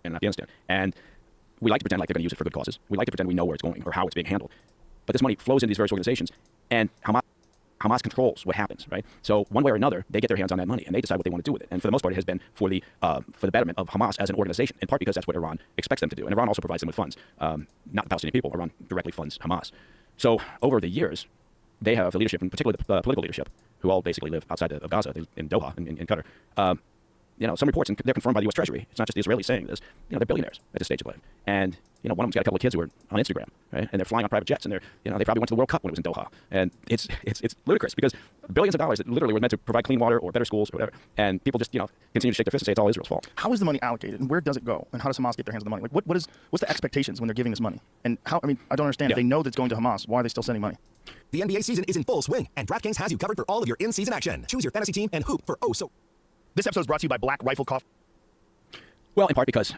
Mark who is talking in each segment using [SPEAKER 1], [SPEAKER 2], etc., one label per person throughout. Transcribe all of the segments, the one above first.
[SPEAKER 1] and Afghanistan. And we like to pretend like they're going to use it for good causes. We like to pretend we know where it's going or how it's being handled. But this money flows into these various organizations, and Hamas controls what happens, right? So one way or another, they get their hands on that money, and they decide what they want to do with it. And for the most part, it has been for the betterment of Hamas as an organization, in part because that's what Iran expects them to do. And Iran also provides them with funds, not the Palestinian people. Iran directly funds Hamas. So over the years, they have the leadership, and particularly the political leadership, who all basically live outside of Gaza, in Doha, in Qatar. Some reports, and they're confirmed by the U.S. Treasury. It's not just the Israelis saying this. They're billionaires at this stage of life. And, one of them's got a couple of kids who are on Instagram, right? And they're flying on private jets, and they probably went to the World Cup when it was in Doha. And it's ludicrous because billions of dollars that literally were meant to provide clean water or better schools or whatever. And people just, continue to shake their fists and say it's all Israel's fault.
[SPEAKER 2] How is the money allocated, and where does it go? And how does Hamas get their hands on the money? Like, what's the expectations when they're giving this money? And how, I don't understand. If they know that it's going to Hamas, why are they still sending money?
[SPEAKER 3] The NBA season is in full swing, and DraftKings has you covered for all of your in-season action. Choose your fantasy team and hoop for
[SPEAKER 2] This episode is brought to you by Black Rifle Coffee.
[SPEAKER 1] Well, in part because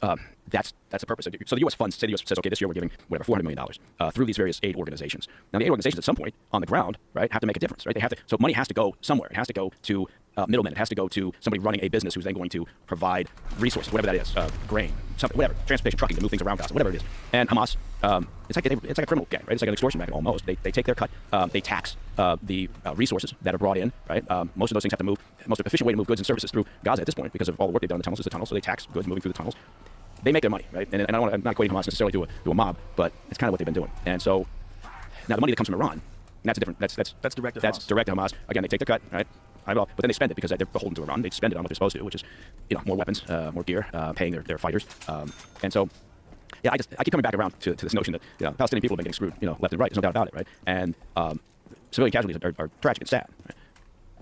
[SPEAKER 1] that's the purpose. So the U.S. funds, say the U.S. says, okay, this year we're giving whatever $400 million through these various aid organizations. Now, the aid organizations at some point on the ground, right, have to make a difference, right? They have to. So money has to go somewhere. It has to go to middlemen. It has to go to somebody running a business who's then going to provide resources, whatever that is, grain, something, whatever, transportation, trucking to move things around Gaza, whatever it is. And Hamas, it's like a criminal gang, right? It's like an extortion racket almost. They take their cut. They tax the resources that are brought in, right? Most of those things have to move. The most efficient way to move goods and services through Gaza at this point, because of all the work they've done in the tunnels, is the tunnels. So they tax goods moving through the tunnels. They make their money, right? And I'm not equating Hamas necessarily to a mob, but it's kind of what they've been doing. And so now the money that comes from Iran, that's a different. That's
[SPEAKER 2] direct to Hamas.
[SPEAKER 1] That's direct to Hamas. Again, they take their cut, right? But then they spend it because they're beholden to Iran. They spend it on what they're supposed to, which is, more weapons, more gear, paying their fighters. And so, yeah, I keep coming back around to this notion that Palestinian people have been getting screwed, left and right. There's no doubt about it, right? And civilian casualties are tragic and sad, right?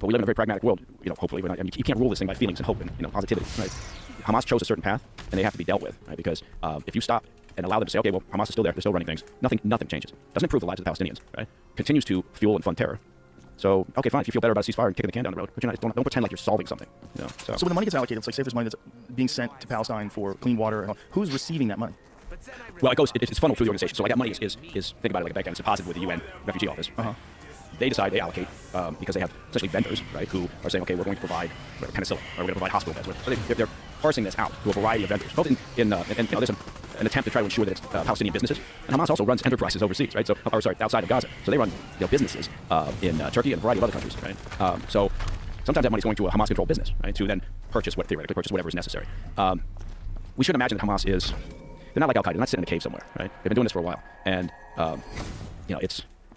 [SPEAKER 1] But we live in a very pragmatic world. Hopefully, you can't rule this thing by feelings and hope and positivity, right? Hamas chose a certain path, and they have to be dealt with, right? Because if you stop and allow them to say, okay, well, Hamas is still there, they're still running things, nothing changes. Doesn't improve the lives of the Palestinians, right? Continues to fuel and fund terror. So, okay, fine, if you feel better about a ceasefire and kicking the can down the road, but don't pretend like you're solving something. So
[SPEAKER 2] when the money gets allocated, it's like, say if there's money that's being sent to Palestine for clean water, who's receiving that money?
[SPEAKER 1] Well, it's funneled through the organization. So like that money is think about it like a bank account. It's deposited with the UN refugee office. They decide, they allocate, because they have essentially vendors, right, who are saying, okay, we're going to provide penicillin, or we're going to provide hospital beds. So they're parsing this out to a variety of vendors, both in there's an attempt to try to ensure that it's Palestinian businesses. And Hamas also runs enterprises overseas, right? So, outside of Gaza. So they run businesses in Turkey and a variety of other countries, right? So sometimes that money's going to a Hamas-controlled business, right, to then theoretically purchase whatever is necessary. We shouldn't imagine that Hamas they're not like Al-Qaeda. They're not sitting in a cave somewhere, right? They've been doing this for a while. And,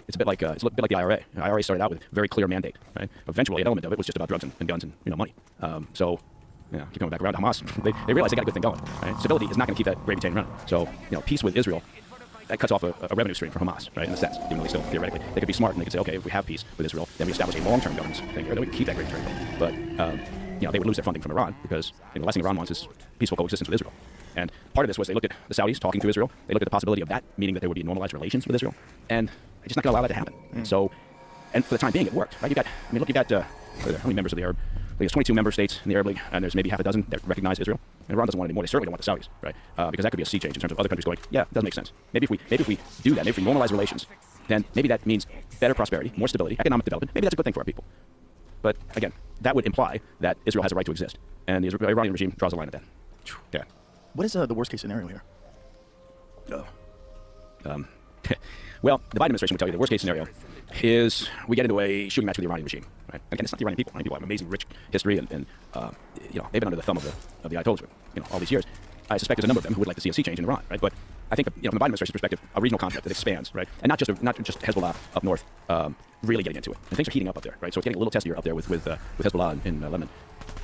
[SPEAKER 1] it's a bit like the IRA. The IRA started out with a very clear mandate, right? Eventually, an element of it was just about drugs and guns and money. Keep coming back around to Hamas. They realize they got a good thing going, right? Stability is not going to keep that gravy train running. So, peace with Israel, that cuts off a revenue stream for Hamas, right? In a sense, even though they still theoretically they could be smart and they could say, okay, if we have peace with Israel, then we establish a long-term governance thing here, then we can keep that gravy train going. But they would lose their funding from Iran because the last thing Iran wants is peaceful coexistence with Israel. And part of this was they looked at the Saudis talking to Israel. They looked at the possibility of that, meaning that there would be normalized relations with Israel. And they're just not going to allow that to happen. So, and for the time being, it worked, right? You've got how many members of the Arab? There's 22 member states in the Arab League, and there's maybe half a dozen that recognize Israel. And Iran doesn't want it anymore. They certainly don't want the Saudis, right? Because that could be a sea change in terms of other countries going, yeah, it does make sense. Maybe if we do that, maybe if we normalize relations, then maybe that means better prosperity, more stability, economic development. Maybe that's a good thing for our people. But again, that would imply that Israel has a right to exist, and the Iranian regime draws a line at that. Yeah.
[SPEAKER 2] What is the worst case scenario here?
[SPEAKER 1] Well, the Biden administration would tell you the worst case scenario is we get into a shooting match with the Iranian regime. Right? Again, it's not the Iranian people. Iranian people have amazing, rich history, and they've been under the thumb of the Ayatollahs for all these years. I suspect there's a number of them who would like to see a sea change in Iran, right? But I think from the Biden administration's perspective, a regional conflict that expands, right, and not just Hezbollah up north, really getting into it. And things are heating up there, right? So it's getting a little testier up there with Hezbollah in Lebanon,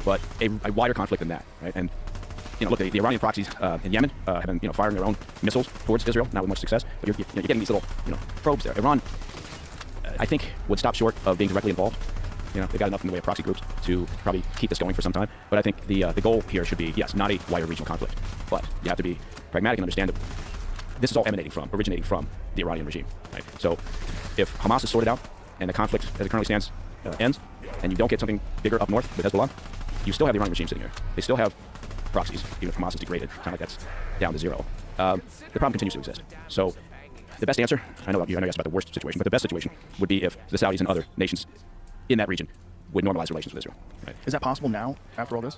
[SPEAKER 1] but a wider conflict than that, right? And look, the Iranian proxies in Yemen have been firing their own missiles towards Israel, not with much success. But you're getting these little probes there. Iran, I think, would stop short of being directly involved. They've got enough in the way of proxy groups to probably keep this going for some time. But I think the goal here should be, yes, not a wider regional conflict, but you have to be pragmatic and understand that this is all originating from the Iranian regime. Right? So if Hamas is sorted out and the conflict as it currently stands ends, and you don't get something bigger up north with Hezbollah, you still have the Iranian regime sitting here. They still have proxies, even if Hamas is degraded. It's not like that's down to zero. The problem continues to exist. So the best answer, I know you asked about the worst situation, but the best situation would be if the Saudis and other nations in that region would normalize relations with Israel. Right?
[SPEAKER 2] Is that possible now after all this?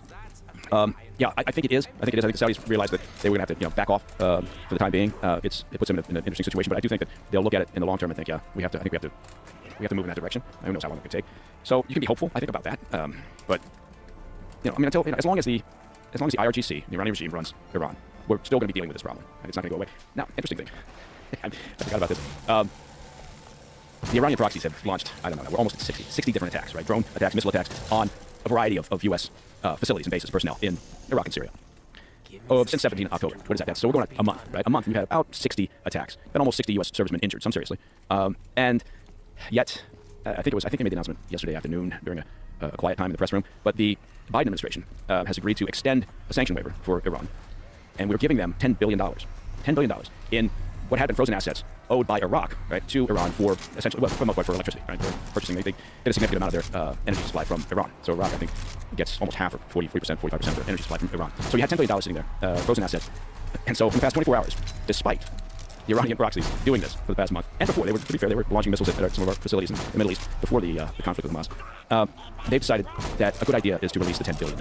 [SPEAKER 1] Yeah, I think it is. I think the Saudis realized that they were going to have to back off for the time being. It puts them in an interesting situation, but I do think that they'll look at it in the long term and think, yeah, I think we have to move in that direction. Who knows how long it could take. So you can be hopeful, I think, about that. But as long as the IRGC, the Iranian regime, runs Iran, we're still going to be dealing with this problem. And it's not going to go away. Now, interesting thing. I forgot about this. The Iranian proxies have launched, I don't know, we're almost at 60 different attacks, right? Drone attacks, missile attacks on a variety of U.S. Facilities and bases, personnel in Iraq and Syria. Since 17 October. What is that? So we're going a month, right? A month, and we've had about 60 attacks. Been almost 60 U.S. servicemen injured, some seriously. And yet, I think they made the announcement yesterday afternoon during a quiet time in the press room. But the Biden administration has agreed to extend a sanction waiver for Iran, and we're giving them $10 billion. $10 billion in what had been frozen assets owed by Iraq, right, to Iran for essentially, well, for the most part, for electricity, right? They're purchasing, they get a significant amount of their energy supply from Iran. So Iraq, I think, gets almost half or 40%, 45% of their energy supply from Iran. So you had $10 billion sitting there, frozen assets. And so in the past 24 hours, despite the Iranian proxies doing this for the past month, and before, to be fair, they were launching missiles at some of our facilities in the Middle East before the conflict with Hamas. They've decided that a good idea is to release the $10 billion.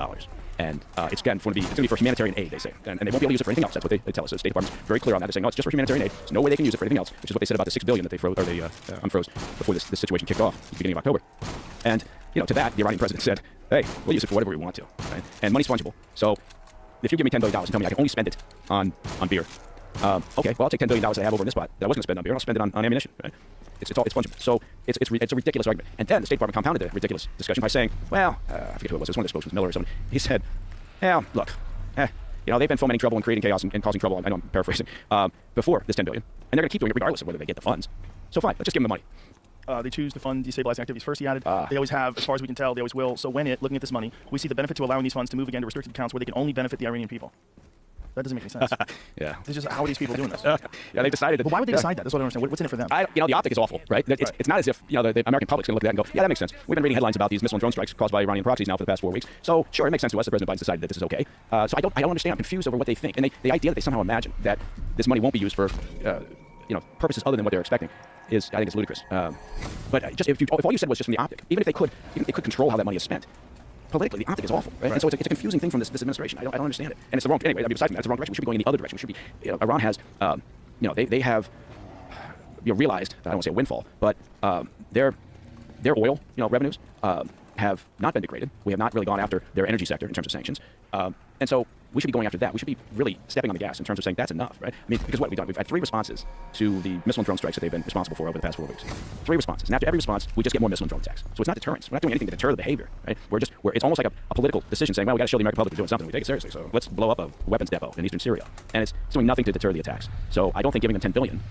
[SPEAKER 1] And it's going to be for humanitarian aid, they say. And they won't be able to use it for anything else. That's what they tell us. The State Department's very clear on that. They're saying, no, it's just for humanitarian aid. There's no way they can use it for anything else, which is what they said about the $6 billion that they unfroze before this situation kicked off at the beginning of October. And, to that, the Iranian president said, hey, we'll use it for whatever we want to. Right? And money's fungible. So if you give me $10 billion and tell me I can only spend it on beer, okay, well, I'll take $10 billion I have over in this spot that I was going to spend on beer, and I'll spend it on ammunition. Right? It's fungible. So it's a ridiculous argument. And then the State Department compounded the ridiculous discussion by saying, well, I forget who it was. It was one of the spokesmen, Miller or something. He said, yeah, look, they've been fomenting trouble and creating chaos and causing trouble, I know I'm paraphrasing, before this $10 billion. And they're going to keep doing it regardless of whether they get the funds. So fine, let's just give them the money.
[SPEAKER 2] They choose to fund destabilizing activities. First, he added, they always have, as far as we can tell, they always will. So looking at this money, we see the benefit to allowing these funds to move again to restricted accounts where they can only benefit the Iranian people. That doesn't make any sense.
[SPEAKER 1] Yeah.
[SPEAKER 2] It's just, how are these people doing this?
[SPEAKER 1] Yeah, they decided that.
[SPEAKER 2] But why would they decide that? That's what I don't understand. What's in it for them?
[SPEAKER 1] The optic is awful, right? It's not as if, the American public's going to look at that and go, yeah, that makes sense. We've been reading headlines about these missile and drone strikes caused by Iranian proxies now for the past 4 weeks. So, sure, it makes sense to us that President Biden decided that this is okay. So I don't understand. I'm confused over what they think. And the idea that they somehow imagine that this money won't be used for, purposes other than what they're expecting I think it's ludicrous. But just if all you said was just from the optic, even if they could control how that money is spent, politically, the optic is awful, right? And so it's a confusing thing from this administration. I don't understand it, and it's the wrong. Anyway, besides from that, it's the wrong direction. We should be going in the other direction. We should be. Iran has, they have, realized. I don't want to say a windfall, but their oil, revenues have not been degraded. We have not really gone after their energy sector in terms of sanctions, and so we should be going after that. We should be really stepping on the gas in terms of saying that's enough, right? I mean, because what we've done, we've had 3 responses to the missile and drone strikes that they've been responsible for over the past 4 weeks. 3 responses, and after every response, we just get more missile and drone attacks. So it's not deterrence. We're not doing anything to deter the behavior, right? It's almost like a political decision saying, well, we got to show the American public we're doing something. We take it seriously, so let's blow up a weapons depot in eastern Syria, and it's doing nothing to deter the attacks. So I don't think giving them $10 billion.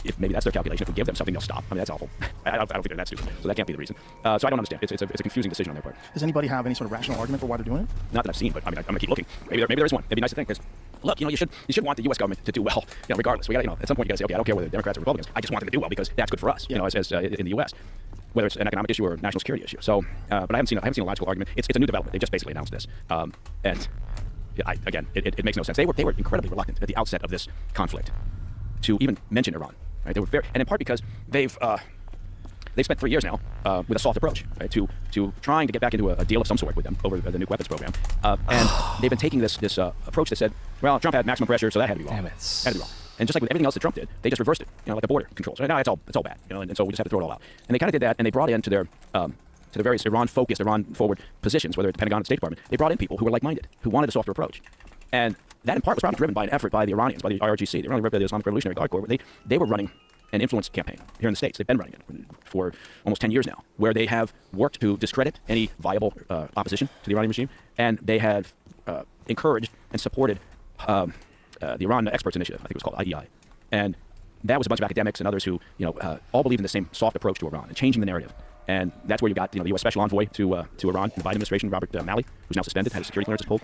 [SPEAKER 1] If maybe that's their calculation, if we give them something, they'll stop. I mean, that's awful. I don't think they're that stupid. So that can't be the reason. So I don't understand. It's a confusing decision on their part.
[SPEAKER 2] Does anybody have any sort of rational argument for why they're doing it?
[SPEAKER 1] Not that I've seen, but I mean, I'm going to keep looking. Maybe there is one. It'd be nice to think. Because, look, you should want the U.S. government to do well, regardless. We got at some point, you got to say, okay, I don't care whether Democrats or Republicans. I just want them to do well because that's good for us, as in the U.S., whether it's an economic issue or a national security issue. So, but I haven't seen a logical argument. It's a new development. They just basically announced this, and again, it makes no sense. They were incredibly reluctant at the outset of this conflict to even mention Iran. Right? They were and in part because they've spent 3 years now with a soft approach, right, to trying to get back into a deal of some sort with them over the nuke weapons program, and they've been taking this approach that said, well, Trump had maximum pressure, so that had to be wrong.
[SPEAKER 4] Damn it.
[SPEAKER 1] That had to be wrong. And just like with everything else that Trump did, they just reversed it, like the border controls. Right? No, it's all bad, and so we just have to throw it all out. And they kind of did that, and they brought into their to the various Iran-focused, Iran-forward positions, whether it's the Pentagon or the State Department, they brought in people who were like-minded, who wanted a softer approach. And that in part was probably driven by an effort by the Iranians, by the IRGC, the Islamic Revolutionary Guard Corps, where they were running an influence campaign here in the States. They've been running it for almost 10 years now, where they have worked to discredit any viable opposition to the Iranian regime, and they have encouraged and supported the Iran Experts Initiative, I think it was called IEI. And that was a bunch of academics and others who, all believe in the same soft approach to Iran and changing the narrative. And that's where you got, the U.S. Special Envoy to Iran in the Biden administration, Robert Malley, who's now suspended, had his security clearance pulled.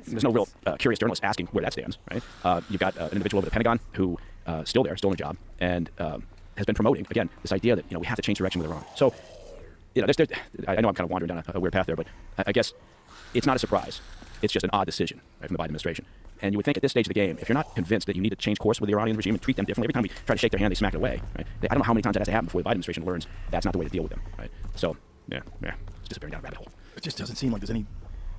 [SPEAKER 1] There's no real curious journalist asking where that stands, right? You've got an individual over the Pentagon who still in a job, and has been promoting, again, this idea that, we have to change direction with Iran. So, I know I'm kind of wandering down a weird path there, but I guess it's not a surprise. It's just an odd decision, right, from the Biden administration. And you would think at this stage of the game, if you're not convinced that you need to change course with the Iranian regime and treat them differently, every time we try to shake their hand, they smack it away, right? I don't know how many times that has to happen before the Biden administration learns that's not the way to deal with them, right? So, yeah. disappearing down a rabbit hole.
[SPEAKER 2] It just doesn't seem like there's any.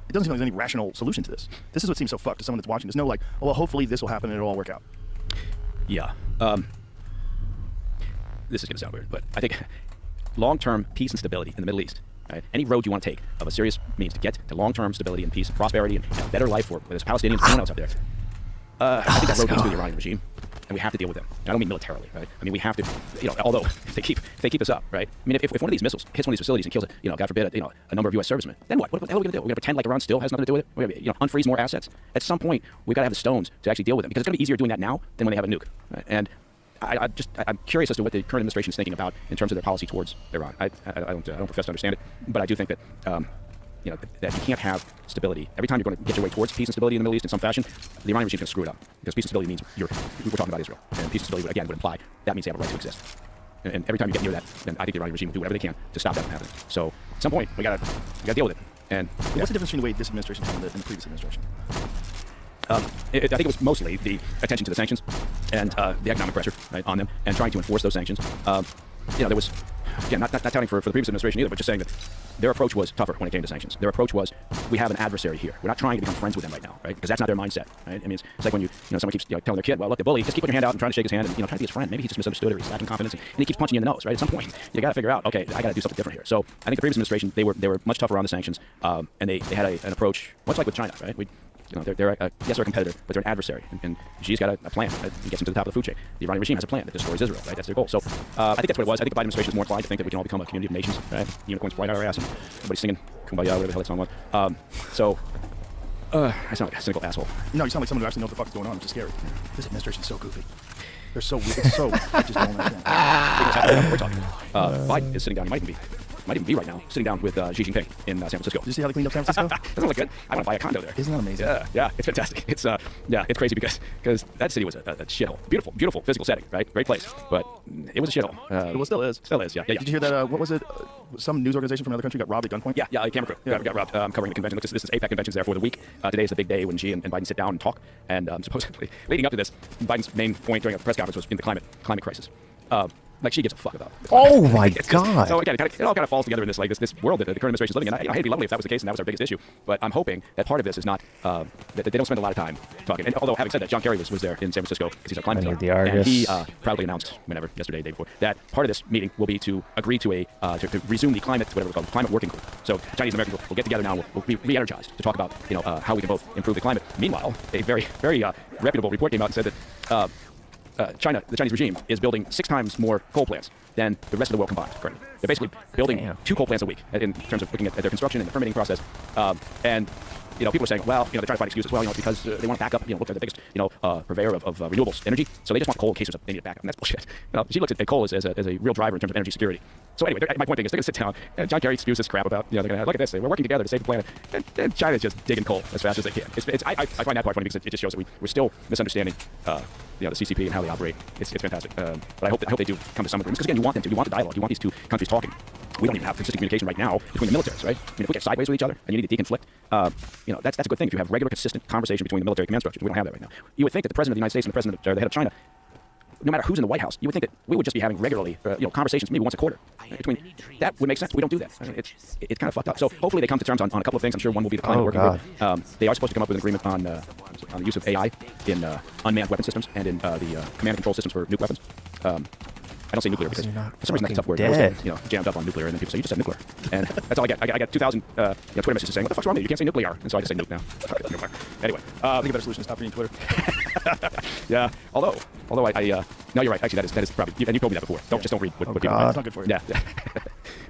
[SPEAKER 2] It doesn't seem like there's any rational solution to this. This is what seems so fucked to someone that's watching. There's no like, oh, well, hopefully this will happen and it'll all work out.
[SPEAKER 1] Yeah. This is going to sound weird, but I think long-term peace and stability in the Middle East, right? Any road you want to take of a serious means to get to long-term stability and peace and prosperity and a better life for whether it's Palestinians or anyone else out there, I think that road goes through the Iranian regime, and we have to deal with them. And I don't mean militarily, right? I mean we have to, although if they keep us up, right? I mean if one of these missiles hits one of these facilities and kills, God forbid, a number of U.S. servicemen, then what? What the hell are we going to do? We're going to pretend like Iran still has nothing to do with it? We're going to unfreeze more assets? At some point, we've got to have the stones to actually deal with them, because it's going to be easier doing that now than when they have a nuke, right? And I'm curious as to what the current administration is thinking about in terms of their policy towards Iran. I don't profess to understand it, but I do think that that you can't have stability. Every time you're going to get your way towards peace and stability in the Middle East in some fashion, the Iranian regime is going to screw it up, because peace and stability means we're talking about Israel, and peace and stability would imply that means they have a right to exist. And every time you get near that, then I think the Iranian regime will do whatever they can to stop that from happening. So at some point we gotta deal with it. And
[SPEAKER 2] what's the difference between the way this administration and the previous administration?
[SPEAKER 1] I think it was mostly the attention to the sanctions and the economic pressure, right, on them, and trying to enforce those sanctions. There was, again, not touting for the previous administration either, but just saying that their approach was tougher when it came to sanctions. Their approach was, we have an adversary here. We're not trying to become friends with them right now, right? Because that's not their mindset, right? I mean, it's like when someone keeps telling their kid, well, look, the bully, just keep putting your hand out and trying to shake his hand and try to be his friend. Maybe he just misunderstood or he's lacking confidence, and he keeps punching you in the nose, right? At some point, you got to figure out, okay, I got to do something different here. So I think the previous administration, they were much tougher on the sanctions, and they had an approach much like with China, right? They're a competitor, but they're an adversary, and Xi's got a plan that gets them to the top of the food chain. The Iranian regime has a plan that destroys Israel, right? That's their goal. So I think that's what it was. I think the Biden administration is more inclined to think that we can all become a community of nations, right? Unicorns flying out our ass, and everybody's singing "Kumbaya," whatever the hell that song was. I sound like a cynical asshole.
[SPEAKER 2] No, you sound like someone who actually knows what the fuck is going on, which is scary. This administration's so goofy. They're so weird. It's so I just don't understand.
[SPEAKER 1] We're talking. Biden is sitting down. He might even be right now sitting down with Xi Jinping in San Francisco.
[SPEAKER 2] Did you see how they cleaned up San Francisco?
[SPEAKER 1] Doesn't look good. I want to buy a condo there.
[SPEAKER 2] Isn't that amazing?
[SPEAKER 1] Yeah, it's fantastic. It's it's crazy because that city was a shithole. Beautiful physical setting, right? Great place, but it was a shithole.
[SPEAKER 2] Well, it still is.
[SPEAKER 1] Still is. Yeah.
[SPEAKER 2] Did you hear that? What was it? Some news organization from another country got robbed at gunpoint?
[SPEAKER 1] Yeah. Camera crew got robbed covering the convention. This is APEC conventions there for the week. Today is the big day when Xi and Biden sit down and talk. And supposedly leading up to this, Biden's main point during a press conference was in the climate crisis. Like Xi gives a fuck about.
[SPEAKER 4] Oh my God!
[SPEAKER 1] So again, it all kind of falls together in this this world that the current administration is living in. I hate it'd be lovely if that was the case and that was our biggest issue. But I'm hoping that part of this is not that they don't spend a lot of time talking. And although having said that, John Kerry was there in San Francisco because he's a climate czar, and he proudly announced yesterday, day before, that part of this meeting will be to agree to to resume the climate working group. So Chinese and Americans will get together now. We'll be re-energized to talk about how we can both improve the climate. Meanwhile, a very reputable report came out and said that. The Chinese regime is building 6 times more coal plants than the rest of the world combined currently. They're basically building 2 coal plants a week in terms of looking at their construction and the permitting process. And people are saying, well, they try to find excuses. Well, it's because they want to back up. Look, they're the biggest, purveyor of renewables energy, so they just want coal in case they need it back up. And that's bullshit. She looks at coal as a real driver in terms of energy security. So anyway, my point being is they're going to sit down, and John Kerry spews this crap about, they're going to look at this. We're working together to save the planet, and China's just digging coal as fast as they can. I find that part funny because it just shows that we're still misunderstanding. The CCP and how they operate. It's fantastic. But I hope they do come to some agreements, because again, you want them to. You want the dialogue. You want these 2 countries talking. We don't even have consistent communication right now between the militaries, right? I mean, if we get sideways with each other and you need to deconflict, that's a good thing. If you have regular, consistent conversation between the military command structures, we don't have that right now. You would think that the president of the United States and the president or the head of China, no matter who's in the White House, you would think that we would just be having regularly, conversations maybe once a quarter. Between that would make sense. We don't do that. I mean, it's kind of fucked up. So hopefully they come to terms on a couple of things. I'm sure one will be the climate working group. They are supposed to come up with an agreement on the use of AI in unmanned weapon systems and in the command and control systems for nuke weapons. I don't say nuclear because for some reason that's a tough word. I always get jammed up on nuclear, and then people say, you just said nuclear. And that's all I get. I got 2,000 Twitter messages saying, what the fuck's wrong with you? You can't say nuclear. And so I just say nuke now. Nuclear. Anyway.
[SPEAKER 2] I think a better solution is stop reading Twitter.
[SPEAKER 1] Yeah. Although I no, you're right. Actually, that is probably, and you told me that before. Just don't read what people
[SPEAKER 2] It's not good for you.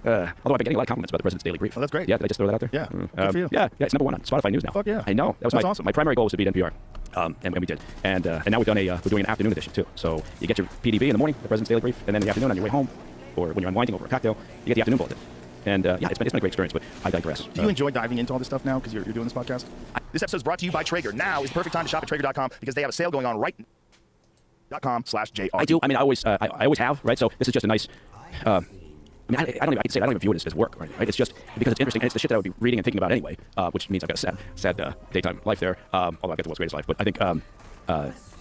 [SPEAKER 1] Yeah. Although I've been getting a lot of compliments about the president's daily brief.
[SPEAKER 2] Oh, that's great.
[SPEAKER 1] Yeah, did I just throw that out there?
[SPEAKER 2] Yeah. Good for you.
[SPEAKER 1] Yeah, it's #1 on Spotify News now.
[SPEAKER 2] Fuck yeah.
[SPEAKER 1] I know. That was
[SPEAKER 2] awesome.
[SPEAKER 1] My primary goal was to beat NPR. And we did. And now we're doing an afternoon edition too. So you get your PDB in the morning, the president's daily brief, and then in the afternoon on your way home, or when you're unwinding over a cocktail, you get the afternoon bulletin. And it's been a great experience, but I digress.
[SPEAKER 2] Do you enjoy diving into all this stuff now because you're doing this podcast? This episode is brought to you by Traeger. Now is the perfect time to shop at Traeger.com because they have a sale going on right .com/JRE.
[SPEAKER 1] I do. I mean, I always have, right? So this is just a nice. I can say I don't even view it as work, right? It's just because it's interesting, and it's the shit that I would be reading and thinking about anyway, which means I've got a sad daytime life there. Although I get the world's greatest life, but I think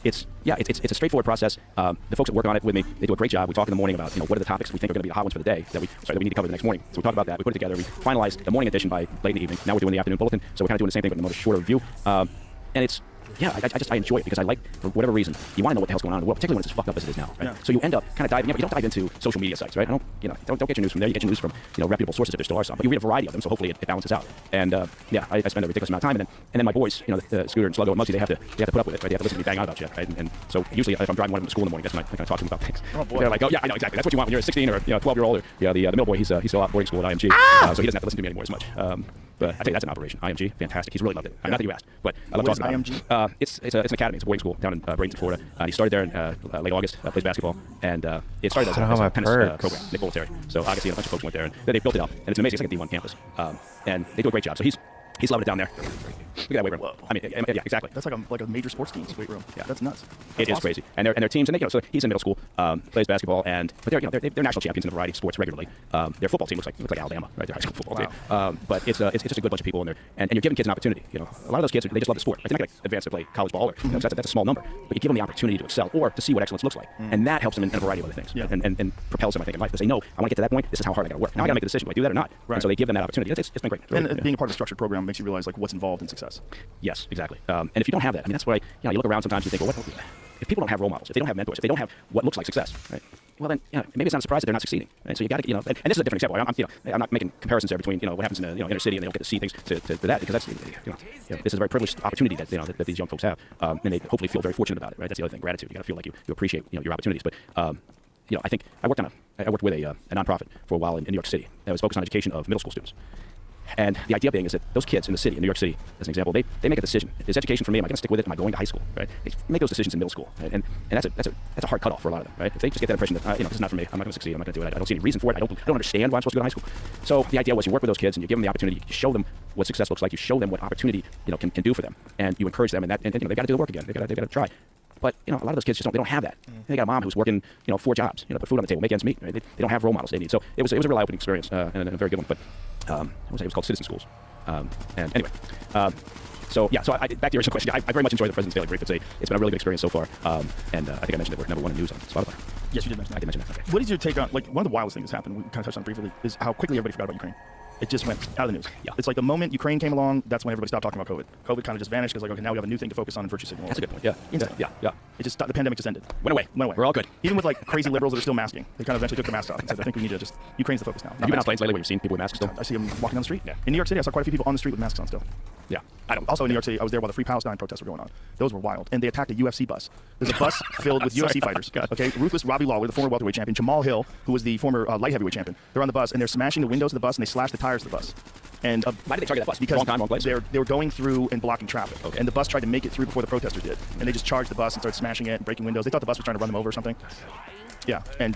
[SPEAKER 1] it's a straightforward process. The folks that work on it with me, they do a great job. We talk in the morning about what are the topics we think are going to be the hot ones for the day that we need to cover the next morning. So we talk about that. We put it together. We finalized the morning edition by late in the evening. Now we're doing the afternoon bulletin. So we're kind of doing the same thing but in a much shorter review. And it's I enjoy it because I like, for whatever reason, you want to know what the hell's going on in the world, particularly when it's as fucked up as it is now, right?
[SPEAKER 2] Yeah.
[SPEAKER 1] So you end up kind of diving, you don't dive into social media sites, right? Don't get your news from there. You get your news from, reputable sources if there still are some, but you read a variety of them, so hopefully it balances out. And I spend a ridiculous amount of time, and then my boys, the Scooter and Sluggo and Muggsy, they have to put up with it, right? They have to listen to me bang on about shit, right? And so usually if I'm driving one of them to school in the morning, that's when I kind of talk to them about things.
[SPEAKER 2] Oh boy.
[SPEAKER 1] They're like, oh yeah, I know exactly. That's what you want when you're a 16 or 12-year-old, or the middle boy, he's still out of boarding school at IMG, so he doesn't have to listen to me anymore as much. But I tell you, that's an operation. IMG, fantastic. He's really loved it. Not that you asked, but I love talking about
[SPEAKER 2] IMG?
[SPEAKER 1] It's an academy. It's a boarding school down in Bradenton, Florida. He started there in late August, plays basketball, and it started as a tennis program, Nick Bollettieri. So Agassi and a bunch of folks went there, and then they built it up, and it's amazing. It's like a D1 campus, and they do a great job. So he's loving it down there. Look at that weight room.
[SPEAKER 2] Whoa.
[SPEAKER 1] I mean, yeah, exactly.
[SPEAKER 2] That's like a major sports team's weight room.
[SPEAKER 1] Yeah,
[SPEAKER 2] that's nuts.
[SPEAKER 1] It is
[SPEAKER 2] awesome.
[SPEAKER 1] crazy, and their teams, and they, so he's in middle school, plays basketball, but they're national champions in a variety of sports regularly. Their football team looks like Alabama, right? Their high school football team. But it's just a good bunch of people in there, and you're giving kids an opportunity. A lot of those kids, they just love the sport. Like, they're not going to advance to play college ball, or that's a small number, but you give them the opportunity to excel or to see what excellence looks like, and that helps them in a variety of other things, and propels them, I think, in life. They say, no, I want to get to that point. This is how hard I got to work. Now I got to make a decision. Do I do that or not?
[SPEAKER 2] Right.
[SPEAKER 1] And so they give them that opportunity. It's been great.
[SPEAKER 2] And being a part of a structured program makes you realize what's involved in success.
[SPEAKER 1] Yes, exactly. And if you don't have that, I mean, that's why you look around sometimes and you think, well, if people don't have role models, if they don't have mentors, if they don't have what looks like success, right? Well, then maybe it's not a surprise that they're not succeeding. Right? So you got to, and this is a different example. I'm not making comparisons there between what happens in the inner city and they don't get to see things to that, because that's this is a very privileged opportunity that that these young folks have, and they hopefully feel very fortunate about it. Right? That's the other thing. Gratitude. You got to feel like you appreciate your opportunities. But I think I worked with a nonprofit for a while in New York City that was focused on education of middle school students. And the idea being is that those kids in the city, in New York City, as an example, they make a decision. Is education for me? Am I going to stick with it? Am I going to high school? Right? They make those decisions in middle school, right? And that's a hard cutoff for a lot of them, right? If they just get that impression that this is not for me, I'm not going to succeed, I'm not going to do it. I don't see any reason for it. I don't understand why I'm supposed to go to high school. So the idea was you work with those kids and you give them the opportunity. You show them what success looks like. You show them what opportunity can do for them, and you encourage them. And they got to do the work again. They got to try. But a lot of those kids just don't have that. They got a mom who's working 4 jobs, put food on the table, make ends meet. Right? They don't have role models they need. So it was a real eye-opening experience and a very good one. But it was called Citizen Schools. And anyway, so back to your original question. I very much enjoyed the President's Daily Brief. It's been a really good experience so far. And I think I mentioned that we're number 1 in news on Spotify.
[SPEAKER 2] Yes, you did mention that.
[SPEAKER 1] I did mention that. Okay.
[SPEAKER 2] What is your take on, one of the wildest things that's happened, we kind of touched on briefly, is how quickly everybody forgot about Ukraine. It just went out of the news.
[SPEAKER 1] Yeah.
[SPEAKER 2] It's like the moment Ukraine came along, that's when everybody stopped talking about COVID. COVID kind of just vanished because, okay, now we have a new thing to focus on in virtue signaling.
[SPEAKER 1] That's a good point. Yeah.
[SPEAKER 2] Instantly.
[SPEAKER 1] Yeah.
[SPEAKER 2] It just the pandemic just ended.
[SPEAKER 1] Went away. We're all good.
[SPEAKER 2] Even with crazy liberals that are still masking, they kind of eventually took their masks off and said, I think we need to just, Ukraine's the focus now.
[SPEAKER 1] Have you been on planes lately where you've seen people with masks still?
[SPEAKER 2] I see them walking down the street.
[SPEAKER 1] Yeah.
[SPEAKER 2] In New York City, I saw quite a few people on the street with masks on still.
[SPEAKER 1] Yeah.
[SPEAKER 2] Also in New York City, I was there while the Free Palestine protests were going on. Those were wild. And they attacked a UFC bus. There's a bus filled with UFC fighters. Okay, ruthless Robbie Lawler, the former welterweight champion, Jamal Hill, who was the former light heavyweight champion. They're on the bus and they're smashing the windows of the bus and they slashed the tires of the bus. And
[SPEAKER 1] why did they target that bus?
[SPEAKER 2] Because
[SPEAKER 1] wrong time, wrong place?
[SPEAKER 2] they were going through and blocking traffic.
[SPEAKER 1] Okay.
[SPEAKER 2] And the bus tried to make it through before the protesters did. And they just charged the bus and started smashing it and breaking windows. They thought the bus was trying to run them over or something. Yeah, and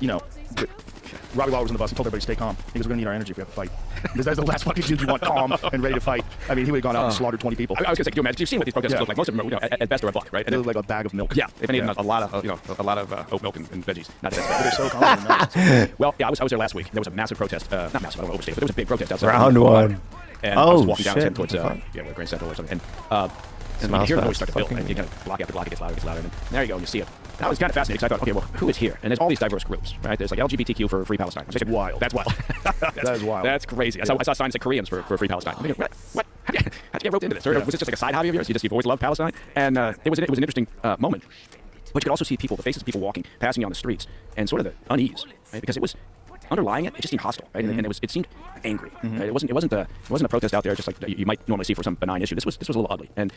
[SPEAKER 2] Robbie Lawler was on the bus and told everybody to stay calm because we're going to need our energy if we have to fight. Because that's the last fucking dude you want calm and ready to fight. I mean, he would have gone out and slaughtered 20 people.
[SPEAKER 1] I was going to say, could you imagine? You've seen what these protesters look like. Most of them are, at best, are a buck, right?
[SPEAKER 2] And they look like a bag of milk.
[SPEAKER 1] Yeah, they've been eating a lot of oat milk and veggies. Not that
[SPEAKER 2] They're
[SPEAKER 1] that's
[SPEAKER 2] so calm.
[SPEAKER 1] Well, yeah, I was there last week. There was a massive protest. Not massive, I don't want to overstate it, but there was a big protest outside.
[SPEAKER 4] Round one.
[SPEAKER 1] And I was walking down heading towards where Grand Central or something. And you hear the noise start to build, and you kind of block after block, it gets louder, and there you go, and you see it. And I was kind of fascinated because I thought, okay, well, who is here? And there's all these diverse groups, right? There's like LGBTQ for Free Palestine.
[SPEAKER 2] That's wild.
[SPEAKER 1] That's wild.
[SPEAKER 2] That is wild.
[SPEAKER 1] That's crazy. I saw signs that said Koreans for Free Palestine. I'm thinking, what? How'd you get roped into this? Or was this just like a side hobby of yours? You've always loved Palestine? And it was an interesting moment. But you could also see the faces of people walking, passing you on the streets, and sort of the unease, right? Because it was underlying it just seemed hostile, right? And it seemed angry. Right? It wasn't a protest out there just like you might normally see for some benign issue. This was a little ugly, and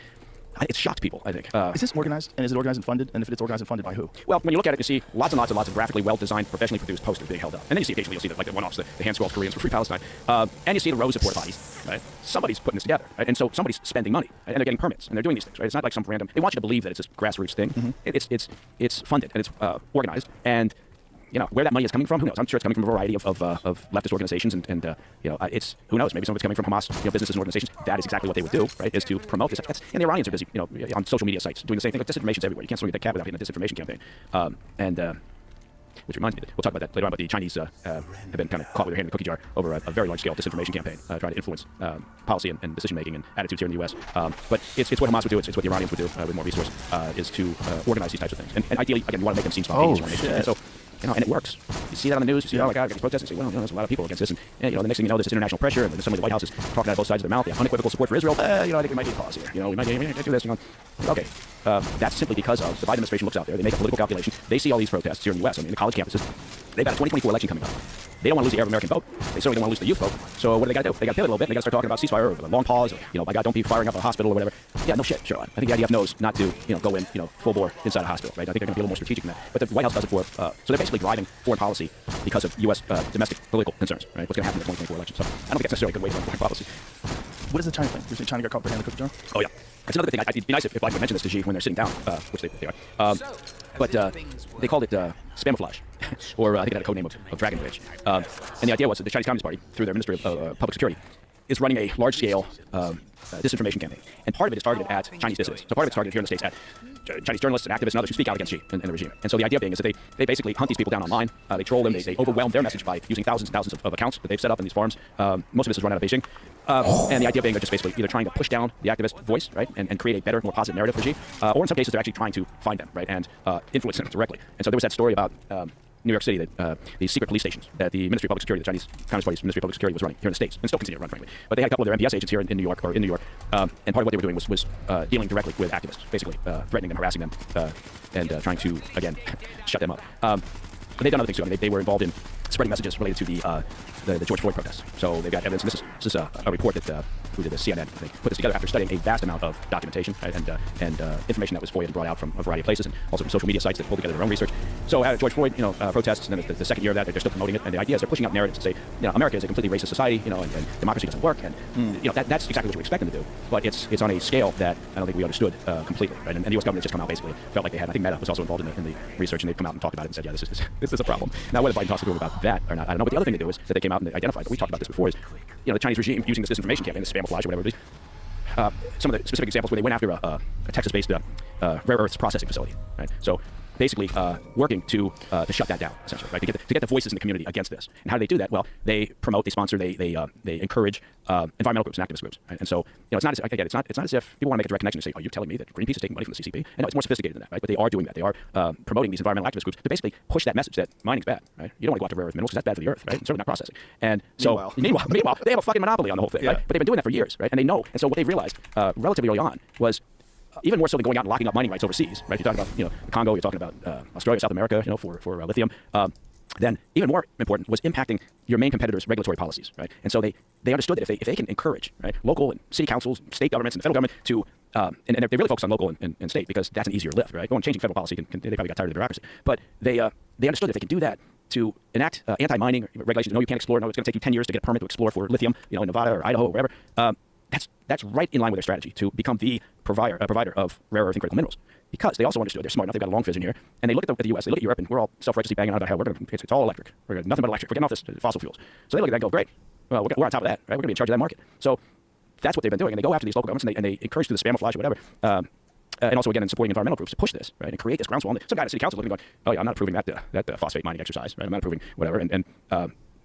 [SPEAKER 1] it shocked people, I think.
[SPEAKER 2] Is this organized? And is it organized and funded? And if it's organized and funded by who?
[SPEAKER 1] Well, when you look at it, you see lots and lots of graphically well-designed, professionally produced posters being held up. And then you see occasionally, you'll see the one-offs, the hand-scrawled Koreans for Free Palestine. And you see the rows of porta potties, right? Somebody's putting this together, right? And so somebody's spending money, right? And they're getting permits, and they're doing these things, right? It's not like some random. They want you to believe that it's this grassroots thing. It's funded and it's organized, and where that money is coming from, who knows? I'm sure it's coming from a variety of leftist organizations, and it's who knows? Maybe some of it's coming from Hamas businesses and organizations. That is exactly what they would do, right? Is to promote this. And the Iranians are busy, on social media sites doing the same thing. Like disinformation's everywhere. You can't swing at that cat without hitting a disinformation campaign. which reminds me that we'll talk about that later on. But the Chinese have been kind of caught with their hand in the cookie jar over a very large-scale disinformation campaign, trying to influence policy and decision-making and attitudes here in the U.S. But it's what Hamas would do. It's what the Iranians would do with more resource, is to organize these types of things. And ideally, again, you want to make them seem spontaneous. And so, and it works. You see that on the news. You see, oh my God, these protests. And say, well, there's a lot of people against this. And the next thing you know, there's this international pressure, and suddenly the White House is talking out of both sides of their mouth. They have unequivocal support for Israel. I think we might need a pause here. We might do this. Okay. That's simply because of the Biden administration looks out there. They make a political calculation. They see all these protests here in the U.S. I mean, the college campuses. They've got a 2024 election coming up. They don't want to lose the Arab American vote. They certainly don't want to lose the youth vote. So what do they got to do? They got to pivot a little bit. And they got to start talking about ceasefire or a long pause. Or, my God, don't be firing up a hospital or whatever. Yeah, no shit. Sure. I think the IDF knows not to, go in, full bore inside a hospital, right? I think they're going to be a little more strategic than that. But the White House does it for. So they're basically driving foreign policy because of U.S. Domestic political concerns, right? What's going to happen in the 2024 election. So I don't think that's necessarily a good way to run foreign policy.
[SPEAKER 2] What is the China thing? You're saying China got caught with their hand in the cookie jar?
[SPEAKER 1] Oh yeah. That's another thing. It'd be nice if Biden would mention this to Xi when they're sitting down, which they are. But they called it spamouflage, or I think it had a code name of Dragon Bridge. And the idea was that the Chinese Communist Party, through their Ministry of Public Security, is running a large-scale disinformation campaign. And part of it is targeted at Chinese dissidents. So part of it's targeted here in the States at Chinese journalists and activists and others who speak out against Xi and the regime. And so the idea being is that they basically hunt these people down online. They troll them. They overwhelm their message by using thousands and thousands of accounts that they've set up in these forums. Most of this is run out of Beijing. And the idea being they're just basically either trying to push down the activist voice, right, and create a better, more positive narrative for Xi, or in some cases they're actually trying to find them, right, and influence them directly. And so there was that story about New York City, that these secret police stations that the Ministry of Public Security, the Chinese Communist Party's Ministry of Public Security was running here in the States, and still continue to run, frankly. But they had a couple of their MPS agents here in New York, and part of what they were doing was dealing directly with activists, basically threatening them, harassing them, and trying to, again, shut them up. But they've done other things too. I mean, they were involved in spreading messages related to the George Floyd protests. So they've got evidence. And this is a report that who did this, CNN, I think, put this together after studying a vast amount of documentation, right, and information that was FOIA and brought out from a variety of places, and also from social media sites that pulled together their own research. So George Floyd, protests, and then the second year of that, they're still promoting it. And the idea is they're pushing out narratives to say, America is a completely racist society, and democracy doesn't work, and that's exactly what you expect them to do. But it's on a scale that I don't think we understood completely, right? And the U.S. government has just come out basically felt like they had. I think Meta was also involved in the research, and they've come out and talked about it and said, yeah, this is a problem. Now whether Biden talks to them about that or not, I don't know. But the other thing they do is that they came out and they identified that we talked about this before is, the Chinese regime using this disinformation campaign, this spamouflage or whatever it is. Some of the specific examples where they went after a Texas-based rare earths processing facility, right? So basically working to shut that down, essentially, right? To get the voices in the community against this. And how do they do that? Well, they promote, they sponsor, they encourage environmental groups and activist groups. Right? And so, it's not as if people want to make a direct connection and say, oh, you're telling me that Greenpeace is taking money from the CCP? And no, it's more sophisticated than that, right? But they are doing that. They are promoting these environmental activist groups to basically push that message that mining's bad, right? You don't want to go after rare earth minerals because that's bad for the earth, right? It's certainly not processing. And so, meanwhile, they have a fucking monopoly on the whole thing, right? But they've been doing that for years, right? And they know. And so what they've realized relatively early on was, even more so than going out and locking up mining rights overseas, right? You're talking about, the Congo, you're talking about Australia, South America, for lithium. Then even more important was impacting your main competitors' regulatory policies, right? And so they understood that if they can encourage, right, local and city councils, state governments, and the federal government to, and they really focus on local and state because that's an easier lift, right? Going changing federal policy, they probably got tired of the bureaucracy. But they understood that if they can do that to enact anti-mining regulations, no, you can't explore, no, it's going to take you 10 years to get a permit to explore for lithium, in Nevada or Idaho or wherever. That's right in line with their strategy to become the provider of rare earth and critical minerals. Because they also understood, they're smart enough, they've got a long vision here, and they look at the U.S., they look at Europe, and we're all self-righteously banging on about how it's all electric. We're gonna nothing but electric. We're getting off this fossil fuels. So they look at that and go, great. Well, we're on top of that, right? We're gonna be in charge of that market. So that's what they've been doing, and they go after these local governments, and they encourage through the spamouflage or whatever. And also, again, in supporting environmental groups to push this, right, and create this groundswell. And some guy at the city council looking, going, oh yeah, I'm not approving that phosphate mining exercise, right? I'm not approving whatever, and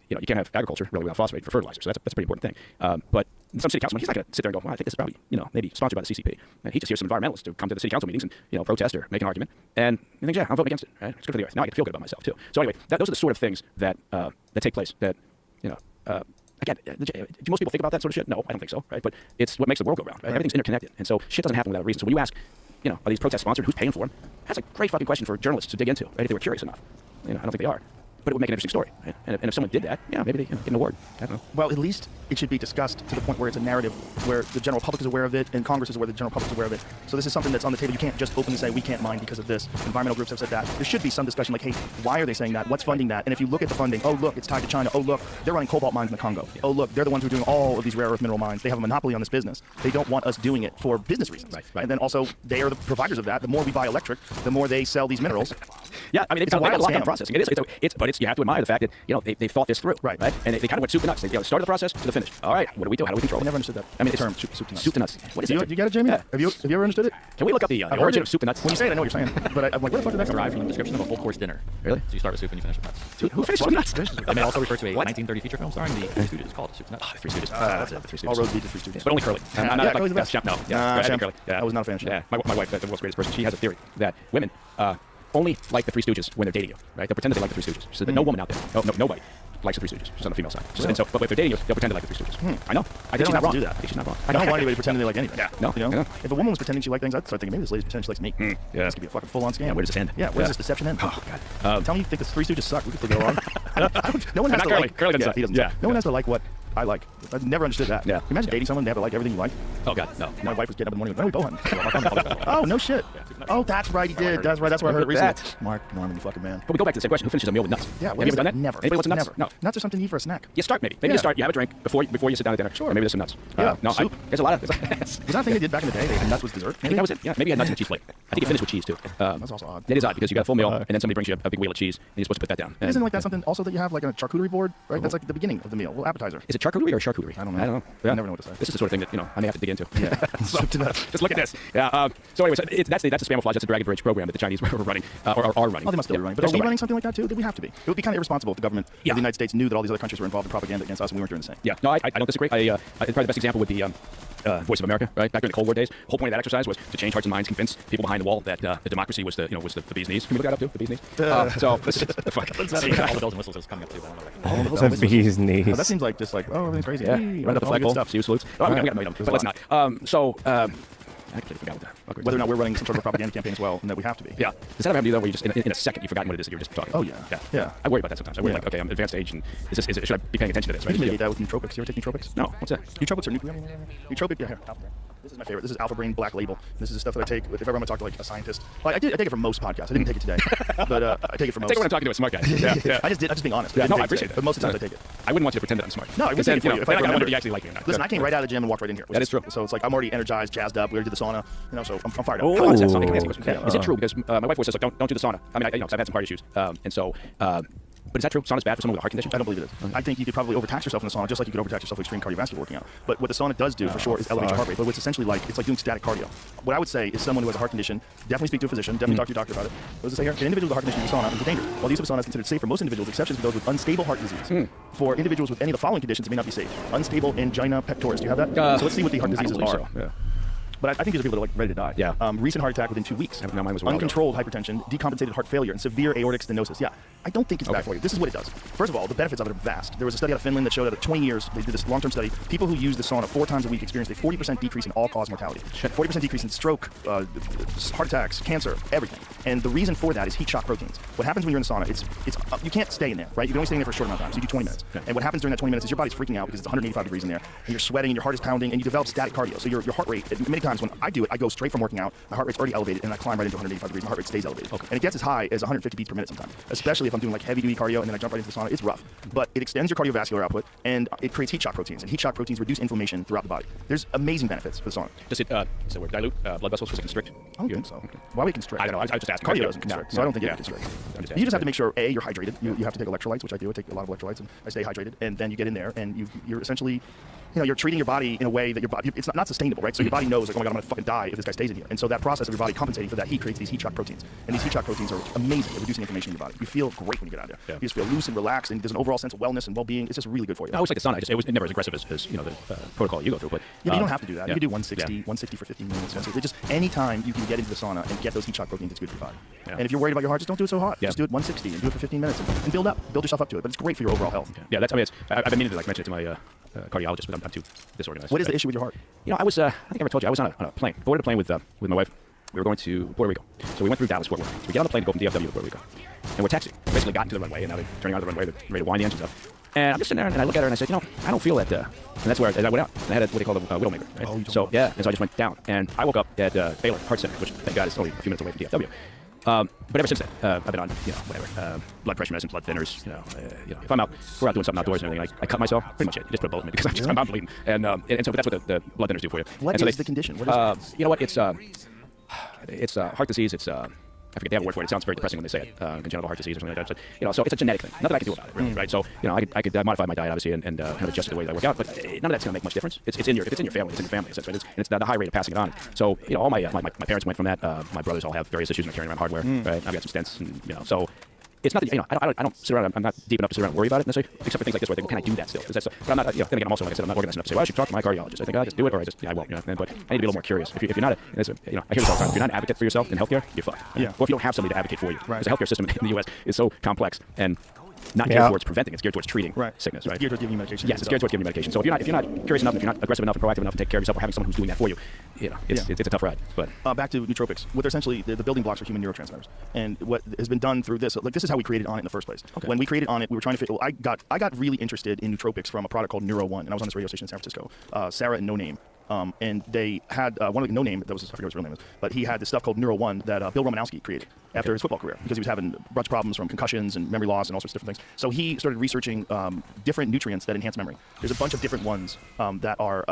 [SPEAKER 1] you can't have agriculture really without phosphate for fertilizer, so that's a pretty important thing. But some city councilman, he's not going to sit there and go, well, I think this is probably, maybe sponsored by the CCP. And he just hears some environmentalists to come to the city council meetings and, protest or make an argument. And he thinks, yeah, I'm voting against it. Right? It's good for the earth. Now I get to feel good about myself, too. So anyway, those are the sort of things that take place that, again, do most people think about that sort of shit? No, I don't think so, right? But it's what makes the world go round, right? Everything's interconnected. And so shit doesn't happen without a reason. So when you ask, are these protests sponsored? Who's paying for them? That's a great fucking question for journalists to dig into, right? If they were curious enough. I don't think they are. But it would make an interesting story. Right? And if someone did that, maybe they get an award. I don't know.
[SPEAKER 2] Well, at least it should be discussed to the point where it's a narrative where the general public is aware of it and Congress is aware the general public is aware of it. So this is something that's on the table. You can't just openly say we can't mine because of this. Environmental groups have said that. There should be some discussion like, hey, why are they saying that? What's funding that? And if you look at the funding, oh, look, it's tied to China. Oh, look, they're running cobalt mines in the Congo. Oh, look, they're the ones who are doing all of these rare earth mineral mines. They have a monopoly on this business. They don't want us doing it for business reasons. Right. And then also, they are the providers of that. The more we buy electric, the more they sell these minerals.
[SPEAKER 1] Yeah, I mean, it's a lot of processing. But you have to admire the fact that they thought this through,
[SPEAKER 2] Right.
[SPEAKER 1] And they kind of went soup to nuts. They started the process to the finish. All right, what do we do? How do we control
[SPEAKER 2] I
[SPEAKER 1] it?
[SPEAKER 2] never understood that.
[SPEAKER 1] I mean,
[SPEAKER 2] term,
[SPEAKER 1] it's
[SPEAKER 2] soup to nuts.
[SPEAKER 1] Soup to nuts. What is
[SPEAKER 2] Do
[SPEAKER 1] it?
[SPEAKER 2] you get it, Jamie?
[SPEAKER 1] Yeah.
[SPEAKER 2] Have you ever understood it?
[SPEAKER 1] Can we look up the
[SPEAKER 2] heard
[SPEAKER 1] origin
[SPEAKER 2] it.
[SPEAKER 1] of soup to nuts?
[SPEAKER 2] When you say it, I know what you're saying, but I'm like, where the fuck did that come
[SPEAKER 4] Derived
[SPEAKER 2] from?
[SPEAKER 4] from the description of a full course dinner.
[SPEAKER 1] Really?
[SPEAKER 4] So you start with soup and you finish with nuts.
[SPEAKER 1] Who finished with nuts?
[SPEAKER 4] It may also refer to a
[SPEAKER 1] What?
[SPEAKER 4] 1930 feature film starring the Three Stooges called Soup to Nuts.
[SPEAKER 1] Three Stooges.
[SPEAKER 2] That's
[SPEAKER 1] it. The Three
[SPEAKER 2] All
[SPEAKER 1] Stooges.
[SPEAKER 2] roads lead to Three Stooges.
[SPEAKER 1] But only Curly.
[SPEAKER 2] Yeah,
[SPEAKER 1] Not
[SPEAKER 2] Curly's the best.
[SPEAKER 1] Shemp, no.
[SPEAKER 2] Nah,
[SPEAKER 1] Shemp.
[SPEAKER 2] Shemp.
[SPEAKER 1] Yeah.
[SPEAKER 2] I was not a fan of Shemp.
[SPEAKER 1] Yeah, my wife, the world's greatest person, she has a theory that women only like the Three Stooges when they're dating you, right? They'll pretend that they like the Three Stooges. She said that no woman out there, nobody likes the Three Stooges. She's on the female side. She said, and so, but if they're dating you, they'll pretend they like the Three Stooges. I know. I think she's not wrong.
[SPEAKER 2] do that.
[SPEAKER 1] I think she's not wrong.
[SPEAKER 2] I don't want anybody pretending they like anything.
[SPEAKER 1] Yeah. No.
[SPEAKER 2] You know?
[SPEAKER 1] Yeah.
[SPEAKER 2] If a woman was pretending she liked things, I'd start thinking maybe this lady's pretending she likes me.
[SPEAKER 1] Yeah.
[SPEAKER 2] This could be a fucking full-on scam.
[SPEAKER 1] Yeah, where does this end?
[SPEAKER 2] Yeah, where does this deception end?
[SPEAKER 1] Oh, God.
[SPEAKER 2] Tell me you think the Three Stooges suck. We could still go on. No one has
[SPEAKER 1] Not
[SPEAKER 2] to
[SPEAKER 1] Curly.
[SPEAKER 2] like.
[SPEAKER 1] Curly doesn't
[SPEAKER 2] Yeah,
[SPEAKER 1] suck.
[SPEAKER 2] he doesn't.
[SPEAKER 1] Yeah.
[SPEAKER 2] No one has to like what I like. I've never understood that.
[SPEAKER 1] Yeah.
[SPEAKER 2] Can you imagine dating someone and they have to like everything you like?
[SPEAKER 1] Oh, God, no.
[SPEAKER 2] My wife was getting up in the morning and going, oh, we bow hunting. Oh, no shit. Oh, that's right, he did. That's right. That's where I heard it
[SPEAKER 1] Look at
[SPEAKER 2] recently. Mark Norman, you fucking man.
[SPEAKER 1] But we go back to the same question. Who finishes a meal with nuts?
[SPEAKER 2] Yeah,
[SPEAKER 1] Have you ever done that?
[SPEAKER 2] Never.
[SPEAKER 1] Anybody wants some nuts?
[SPEAKER 2] Never.
[SPEAKER 1] No.
[SPEAKER 2] Nuts are something you eat for a snack.
[SPEAKER 1] You start maybe. Maybe
[SPEAKER 2] Yeah.
[SPEAKER 1] you start. You have a drink before you sit down at dinner.
[SPEAKER 2] Sure.
[SPEAKER 1] Or maybe there's some nuts.
[SPEAKER 2] Yeah.
[SPEAKER 1] No,
[SPEAKER 2] Soup.
[SPEAKER 1] there's a lot of.
[SPEAKER 2] Was that a thing they did back in the day? Nuts was dessert?
[SPEAKER 1] I think that was it. Yeah, maybe you had nuts and a cheese plate. I think you finished with cheese too.
[SPEAKER 2] That's also odd.
[SPEAKER 1] It is odd because you got a full meal and then somebody brings you a big wheel of cheese and you're supposed to put that down. And
[SPEAKER 2] Isn't like that something also that you have like on a charcuterie board, right? That's like the beginning of the meal, a little appetizer.
[SPEAKER 1] is it charcuterie or charcuterie?
[SPEAKER 2] I don't know.
[SPEAKER 1] I don't know.
[SPEAKER 2] I never know what to say.
[SPEAKER 1] This is the sort of thing that I may have to dig into.
[SPEAKER 2] Yeah.
[SPEAKER 1] So, just look at this. Yeah. So anyways, that's the Spamouflage. That's a Dragon Bridge program that the Chinese were running or are running.
[SPEAKER 2] Oh, they must still be running. But
[SPEAKER 1] They're
[SPEAKER 2] are we
[SPEAKER 1] still
[SPEAKER 2] running something like that too? We have to be. It would be kind of irresponsible if the government
[SPEAKER 1] Yeah.
[SPEAKER 2] of the United States knew that all these other countries were involved in propaganda against us and we weren't doing the same.
[SPEAKER 1] Yeah, no, I don't disagree. I probably the best example would be Voice of America, right? Back during the Cold War days, the whole point of that exercise was to change hearts and minds, convince people behind the wall that the democracy was the bee's knees. Can we look that up too? The bee's knees. So fuck.
[SPEAKER 4] All the bells and whistles is coming up too. But I don't know what
[SPEAKER 5] The bee's knees.
[SPEAKER 2] Oh, that seems like just like, oh, everything's crazy.
[SPEAKER 1] Yeah,
[SPEAKER 2] Hey,
[SPEAKER 1] run up the
[SPEAKER 2] all good
[SPEAKER 1] flagpole.
[SPEAKER 2] stuff.
[SPEAKER 1] See you salutes. Oh, we got a million of them, but let's not. I completely forgot what that.
[SPEAKER 2] Whether or not we're running some sort of a propaganda campaign as well, and that we have to be.
[SPEAKER 1] Yeah. Does that ever happen to you though, where you just in a second you've forgotten what it is that you were just talking about?
[SPEAKER 2] Oh, yeah.
[SPEAKER 1] Yeah. I worry about that sometimes. I worry
[SPEAKER 2] Yeah.
[SPEAKER 1] like, okay, I'm advanced age, and should I be paying attention to this?
[SPEAKER 2] You
[SPEAKER 1] Right?
[SPEAKER 2] can mitigate that with nootropics. You ever take nootropics?
[SPEAKER 1] No. What's that?
[SPEAKER 2] Nootropics are nuclear. Nootropic, yeah, here. Alpha Brain. This is my favorite. This is Alpha Brain Black Label. This is the stuff that I take if ever I'm going to talk to like a scientist. Like, I take it from most podcasts. I didn't take it today, but I take it from most.
[SPEAKER 1] I take it when I'm talking to a smart guy. Yeah.
[SPEAKER 2] I'm just being honest.
[SPEAKER 1] Yeah, no,
[SPEAKER 2] didn't
[SPEAKER 1] I
[SPEAKER 2] take it
[SPEAKER 1] appreciate
[SPEAKER 2] today,
[SPEAKER 1] that.
[SPEAKER 2] But most of the times I take it.
[SPEAKER 1] I wouldn't want you to pretend that I'm smart.
[SPEAKER 2] No, I would
[SPEAKER 1] Because
[SPEAKER 2] take
[SPEAKER 1] then,
[SPEAKER 2] it for you if I
[SPEAKER 1] then I wonder
[SPEAKER 2] remember.
[SPEAKER 1] if you actually like me or not.
[SPEAKER 2] Listen, I came right out of the gym and walked right in here.
[SPEAKER 1] That is true.
[SPEAKER 2] So it's like I'm already energized, jazzed up. We already did the sauna, so I'm fired up.
[SPEAKER 1] How long is that sauna? Can I ask you a question?
[SPEAKER 2] Yeah.
[SPEAKER 1] Is it true? Because my wife always says, like, don't do the sauna. I mean, 'cause I've had some heart issues, and so. But is that true? Sauna's bad for someone with a heart condition?
[SPEAKER 2] I don't believe it is. I think you could probably overtax yourself in the sauna, just like you could overtax yourself with extreme cardiovascular working out. But what the sauna does do, for sure, is elevate your heart rate. But it's essentially like, it's like doing static cardio. What I would say is someone who has a heart condition, definitely speak to a physician, definitely talk to your doctor about it. What does it say here? An individual with a heart condition in the sauna is a danger. While the use of a sauna is considered safe for most individuals, exceptions for those with unstable heart disease. For individuals with any of the following conditions, it may not be safe. Unstable angina pectoris. Do you have that? So let's see what the heart diseases are.
[SPEAKER 1] So. Yeah.
[SPEAKER 2] But I think these are people that are like ready to die.
[SPEAKER 1] Yeah.
[SPEAKER 2] Recent heart attack within 2 weeks.
[SPEAKER 1] No, mine was a while ago.
[SPEAKER 2] Uncontrolled hypertension, decompensated heart failure, and severe aortic stenosis. Yeah, I don't think it's bad for you. This is what it does. First of all, the benefits of it are vast. There was a study out of Finland that showed that at 20 years, they did this long-term study, people who used the sauna 4 times a week experienced a 40% decrease in all-cause mortality. 40% decrease in stroke, heart attacks, cancer, everything. And the reason for that is heat shock proteins. What happens when you're in the sauna, it's you can't stay in there, right? You can only stay in there for a short amount of time, so you do 20 minutes. And what happens during that 20 minutes is your body's freaking out because it's 185 degrees in there, and you're sweating, and your heart is pounding, and you develop static cardio. So your heart rate, many times when I do it, I go straight from working out, my heart rate's already elevated, and I climb right into 185 degrees, my heart rate stays elevated. And it gets as high as 150 beats per minute sometimes, especially if I'm doing like heavy-duty cardio and then I jump right into the sauna. It's rough, but it extends your cardiovascular output, and it creates heat shock proteins, and heat shock proteins reduce inflammation throughout the body. There's amazing benefits for the sauna.
[SPEAKER 1] Does it dilute blood vessels? Does it constrict?
[SPEAKER 2] I don't think so. Why would it constrict?
[SPEAKER 1] I don't know. I just asked.
[SPEAKER 2] Cardio doesn't constrict, so I don't think it
[SPEAKER 1] Yeah.
[SPEAKER 2] would constrict.
[SPEAKER 1] I'm just
[SPEAKER 2] You just have to
[SPEAKER 1] asking.
[SPEAKER 2] make sure, A, you're hydrated. You have to take electrolytes, which I do. I take a lot of electrolytes, and I stay hydrated. And then you get in there, and you're essentially, you're treating your body in a way that your body, it's not sustainable, right? So your body knows, like, oh my God, I'm going to fucking die if this guy stays in here. And so that process of your body compensating for that heat creates these heat shock proteins. And these heat shock proteins are amazing at reducing inflammation in your body. You feel great when you get out of there.
[SPEAKER 1] Yeah.
[SPEAKER 2] You just feel loose and relaxed, and there's an overall sense of wellness and well-being. It's just really good for you.
[SPEAKER 1] I always like the sauna. It never as aggressive as the protocol you go through. But
[SPEAKER 2] Yeah, but you don't have to do that.
[SPEAKER 1] yeah.
[SPEAKER 2] You can do 160,
[SPEAKER 1] Yeah.
[SPEAKER 2] 160 for 15 minutes. So it just any time you can get into the sauna and get those heat shock proteins, it's good for your body.
[SPEAKER 1] Yeah.
[SPEAKER 2] And if you're worried about your heart, just don't do it so hot.
[SPEAKER 1] Yeah.
[SPEAKER 2] Just do it 160 and do it for 15 minutes and build yourself up to it. But it's great for your overall health.
[SPEAKER 1] Yeah, that's. I mean, I've been meaning to mention it to my cardiologist, but I'm too disorganized.
[SPEAKER 2] What is the issue with your heart?
[SPEAKER 1] I was. I think I ever told you I was on a plane. Boarded a plane with my wife. We were going to Puerto Rico, so we went through Dallas, Fort Worth. So we get on the plane to go from DFW to Puerto Rico, and we're taxiing. Basically, got into the runway, and now they're turning out of the runway. They're ready to wind the engines up. And I'm just sitting there, and I look at her, and I said, I don't feel that. And that's where I went out. And I had what they call the Widowmaker. Right?
[SPEAKER 2] Oh, you told
[SPEAKER 1] so
[SPEAKER 2] me.
[SPEAKER 1] yeah, and so I just went down, and I woke up at Baylor Heart Center, which thank God is only a few minutes away from DFW. But ever since then, I've been on, whatever, blood pressure medicine, blood thinners. If we're out doing something outdoors and everything, I cut myself. Pretty much it. You just put a bullet in me because I'm bleeding. And so that's what the blood thinners do for you.
[SPEAKER 2] What
[SPEAKER 1] and so
[SPEAKER 2] is the condition? What is it?
[SPEAKER 1] You know what? It's heart disease. It's I forget, they have a word for it. It sounds very depressing when they say it, congenital heart disease or something like that. So, so it's a genetic thing. Nothing I can do about it, really, right? So, I could modify my diet, obviously, and kind of adjust it the way that I work out, but none of that's going to make much difference. It's in your family. It's in your family, right? It's the high rate of passing it on. So, all my parents went from that. My brothers all have various issues and they're carrying around hardware, right? I've got some stents, and, so it's nothing. I don't sit around. I'm not deep enough to sit around and worry about it necessarily, except for things like this where I think, can I do that still? But I'm not. Then again, I'm also, like I said, I'm not organized enough to say, well, I should talk to my cardiologist. I think I'll just do it, or I won't. But I need to be a little more curious. If you're not, I hear this all the time. If you're not an advocate for yourself in healthcare, you're fucked.
[SPEAKER 2] Yeah.
[SPEAKER 1] Or if you don't have somebody to advocate for you,
[SPEAKER 2] right.
[SPEAKER 1] Because the healthcare system in the U.S. is so complex and not geared towards preventing. It's geared towards treating sickness, right?
[SPEAKER 2] It's geared towards giving you medication.
[SPEAKER 1] Yes, it's geared towards giving you medication. So if you're not curious enough, if you're not aggressive enough and proactive enough to take care of yourself, or having someone who's doing that for you, it's a tough ride. But
[SPEAKER 2] back to nootropics, what they're essentially the building blocks for human neurotransmitters, and what has been done through this, like this is how we created On It in the first place.
[SPEAKER 1] Okay.
[SPEAKER 2] When we created On It, we were trying to fit. I got really interested in nootropics from a product called Neuro One, and I was on this radio station in San Francisco. Sarah and No Name. And they had one of the No Name, that was, I forget what his real name is, but he had this stuff called Neuro One that Bill Romanowski created after his football career because he was having a bunch of problems from concussions and memory loss and all sorts of different things. So he started researching different nutrients that enhance memory. There's a bunch of different ones that are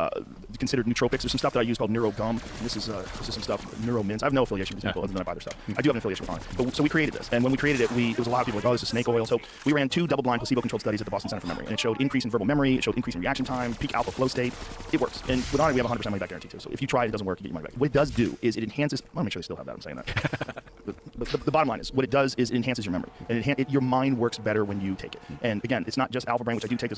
[SPEAKER 2] considered nootropics. There's some stuff that I use called Neuro Gum. This is some stuff, Neuro Mints. I have no affiliation with these people other than I buy their stuff. I do have an affiliation with On It. But so we created this, and when we created it, there was a lot of people like, oh, this is snake oil. So we ran 2 double-blind placebo-controlled studies at the Boston Center for Memory, and it showed increase in verbal memory, it showed increase in reaction time, peak alpha flow state. It works. And with On It, we have a 100% money back guarantee too. So if you try it doesn't work, you get your money back. What it does do is it enhances. I want to make sure they still have that. I'm saying that. The bottom line is what it does is it enhances your memory, and your mind works better when you take it. And again, it's not just Alpha Brain, which I do take. There's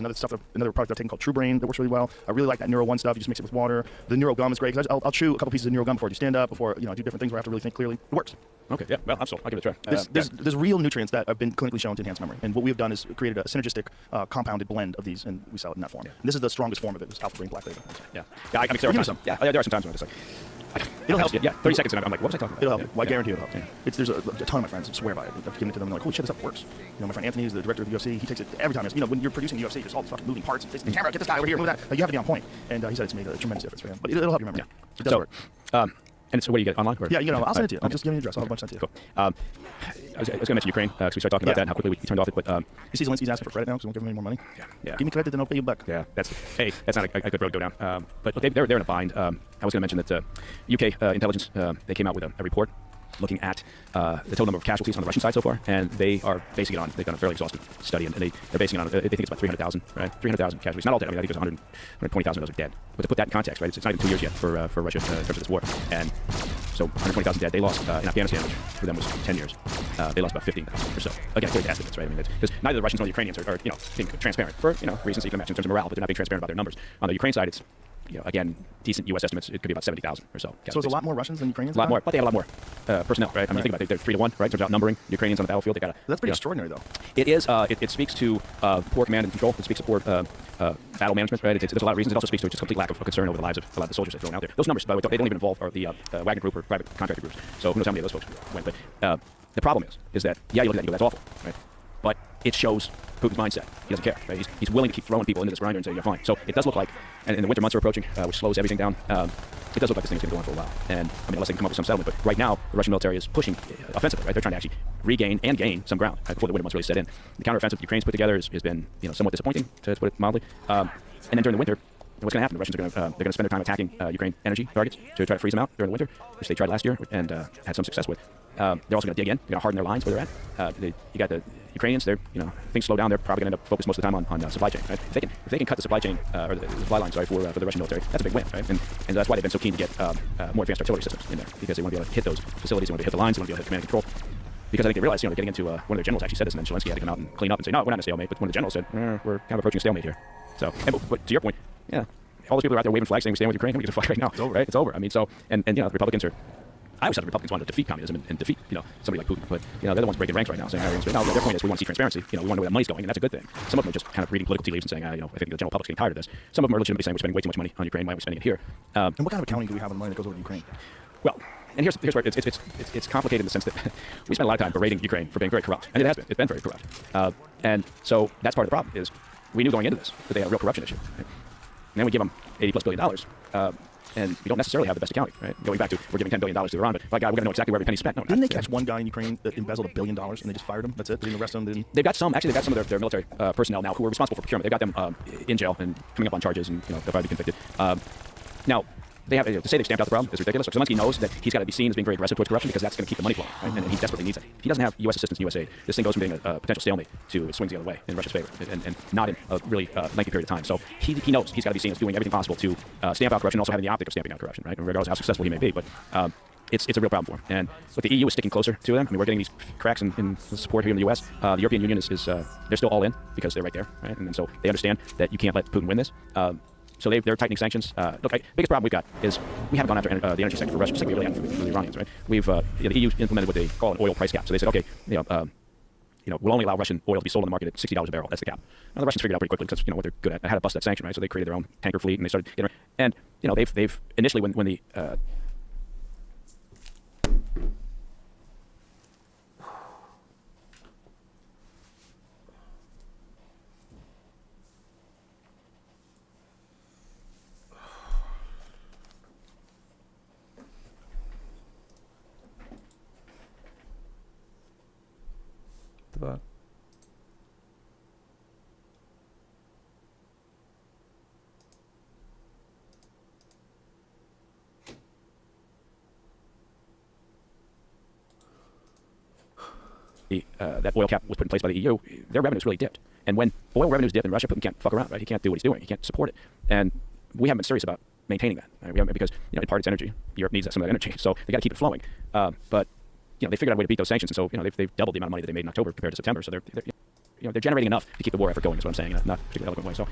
[SPEAKER 2] another product I've taken called True Brain that works really well. I really like that Neuro One stuff. You just mix it with water. The Neuro Gum is great because I'll chew a couple pieces of Neuro Gum before I do stand up, before do different things where I have to really think clearly. It works.
[SPEAKER 1] okay, yeah, well, I'm sold. I'll give it a try.
[SPEAKER 2] There's real nutrients that have been clinically shown to enhance memory, and what we have done is created a synergistic compounded blend of these, and we sell it in that form. And this is the strongest form of it. It's Alpha Brain Black Label.
[SPEAKER 1] Yeah, I mean, there are some. Yeah, there are some times when I'm just like.
[SPEAKER 2] It'll help.
[SPEAKER 1] Yeah, 30 seconds and I'm like, what was I talking about?
[SPEAKER 2] It'll help. Well, I
[SPEAKER 1] Yeah.
[SPEAKER 2] guarantee it'll help. There's a ton of my friends swear by it. I've given it to them and they're like, holy shit, this stuff works. My friend Anthony is the director of the UFC. He takes it every time. When you're producing the UFC, there's all these fucking moving parts. The camera, get this guy over here, move that. Like, you have to be on point. And he said it's made a tremendous difference for him. But it'll help your memory.
[SPEAKER 1] Yeah.
[SPEAKER 2] It does work.
[SPEAKER 1] And so what do you get online? Or?
[SPEAKER 2] Yeah, I'll send it to you. I'll just give you the address. I'll have a bunch sent to you.
[SPEAKER 1] Cool. I was going to mention Ukraine because we started talking about that and how quickly we turned off it. But
[SPEAKER 2] you see Zelensky's asking for credit now because we won't give him any more money.
[SPEAKER 1] Yeah.
[SPEAKER 2] Give me credit, then I'll pay you back.
[SPEAKER 1] Yeah, that's not a good road to go down. But look, they're in a bind. I was going to mention that UK intelligence they came out with a report looking at the total number of casualties on the Russian side so far, and they are basing it on, they've done a fairly exhaustive study, and they're basing it on, they think it's about 300,000, right? 300,000 casualties. Not all dead. I mean, I think there's 120,000 of those are dead. But to put that in context, right, it's not even 2 years yet for Russia in terms of this war. And so 120,000 dead. They lost in Afghanistan, which for them was 10 years. They lost about 15,000 or so. Again, great estimates, right? I mean, because neither the Russians nor the Ukrainians are being transparent for reasons that you can imagine in terms of morale, but they're not being transparent about their numbers. On the Ukraine side, it's again, decent U.S. estimates, it could be about 70,000 or so.
[SPEAKER 2] So it's a lot more Russians than Ukrainians?
[SPEAKER 1] A lot more, but they have a lot more personnel, right? I mean, think about it. They're 3-1, right? In terms of outnumbering Ukrainians on the battlefield. They got
[SPEAKER 2] That's pretty extraordinary, though.
[SPEAKER 1] It is. It speaks to poor command and control. It speaks to poor battle management, right? There's a lot of reasons. It also speaks to just complete lack of concern over the lives of a lot of the soldiers that are thrown out there. Those numbers, by the way, they don't even involve the Wagner Group or private contractor groups. So who knows how many of those folks went. But the problem is that, you look at that and you go, that's awful, right? But it shows Putin's mindset. He doesn't care, right? He's willing to keep throwing people into this grinder and say, you're fine. So it does look like, and the winter months are approaching, which slows everything down, it does look like this thing is going to go on for a while. And, I mean, unless they can come up with some settlement. But right now, the Russian military is pushing offensively, right? They're trying to actually regain and gain some ground before the winter months really set in. The counteroffensive that Ukraine's put together has been, somewhat disappointing, to put it mildly. And then during the winter, what's going to happen? The Russians are they're going to spend their time attacking Ukraine energy targets to try to freeze them out during the winter, which they tried last year and had some success with. They're also going to dig in. They're going to harden their lines where they're at. You got the Ukrainians. They're things slow down. They're probably going to end up focused most of the time on supply chain. Right? If they can cut the supply chain or the supply line, for the Russian military, that's a big win, right? And that's why they've been so keen to get more advanced artillery systems in there, because they want to be able to hit those facilities. They want to hit the lines. They want to be able to hit command and control. Because I think they realized, they're getting into one of their generals actually said this, and then Zelensky had to come out and clean up and say, no, we're not in a stalemate. But one of the generals said, we're kind of approaching a stalemate here. So, but to your point, all those people are out there waving flags saying we stand with Ukraine. We get to fight right now. It's over, right? It's over. I mean, so and the Republicans are. I always thought the Republicans wanted to defeat communism and defeat, somebody like Putin. But, they're the ones breaking ranks right now, saying, no, their point is we want to see transparency. We want to know where that money's going, and that's a good thing. Some of them are just kind of reading political tea leaves and saying, I think the general public's getting tired of this. Some of them are legitimately saying we're spending way too much money on Ukraine. Why are we spending it here?
[SPEAKER 2] And what kind of accounting do we have on the money that goes over to Ukraine?
[SPEAKER 1] Well, and here's where it's complicated in the sense that we spend a lot of time berating Ukraine for being very corrupt, and it has been. It's been very corrupt. And so that's part of the problem is we knew going into this that they had a real corruption issue. Right? And then we give them $80+ billion. And we don't necessarily have the best accounting, right? Going back to, we're giving $10 billion to Iran, but by God, we're going to know exactly where every penny's spent. No,
[SPEAKER 2] didn't they catch one guy in Ukraine that embezzled $1 billion and they just fired him? That's it? Didn't the rest of them didn't?
[SPEAKER 1] They've got some of their military personnel now who are responsible for procurement. They've got them in jail and coming up on charges, and they'll probably be convicted. Now, they have to say they've stamped out the problem is ridiculous. Zelensky knows that he's got to be seen as being very aggressive towards corruption because that's going to keep the money flowing, right? And he desperately needs it. If he doesn't have U.S. assistance and U.S. aid, this thing goes from being a potential stalemate to it swings the other way in Russia's favor, and not in a really lengthy period of time. So he knows he's got to be seen as doing everything possible to stamp out corruption, also having the optic of stamping out corruption, right? Regardless of how successful he may be, but. It's a real problem for him. And look, the EU is sticking closer to them. I mean, we're getting these cracks in support here in the U.S. The European Union is they're still all in because they're right there, right? And so they understand that you can't let Putin win this. So they're tightening sanctions. Look, biggest problem we've got is we haven't gone after the energy sector for Russia, just like we really haven't for the Iranians, right? We've the EU implemented what they call an oil price cap. So they said, okay, we'll only allow Russian oil to be sold on the market at $60 a barrel. That's the cap. Now the Russians figured out pretty quickly because what they're good at, how to bust that sanction, right? So they created their own tanker fleet and they started getting. And they've initially when the that oil cap was put in place by the EU, their revenues really dipped. And when oil revenues dip in Russia, Putin can't fuck around, right? He can't do what he's doing. He can't support it. And we haven't been serious about maintaining that, right? We haven't, because in part it's energy. Europe needs some of that energy, so they got to keep it flowing. But they figured out a way to beat those sanctions, and so they've doubled the amount of money that they made in October compared to September. So they're generating enough to keep the war effort going. Is what I'm saying, in a not particularly eloquent way. So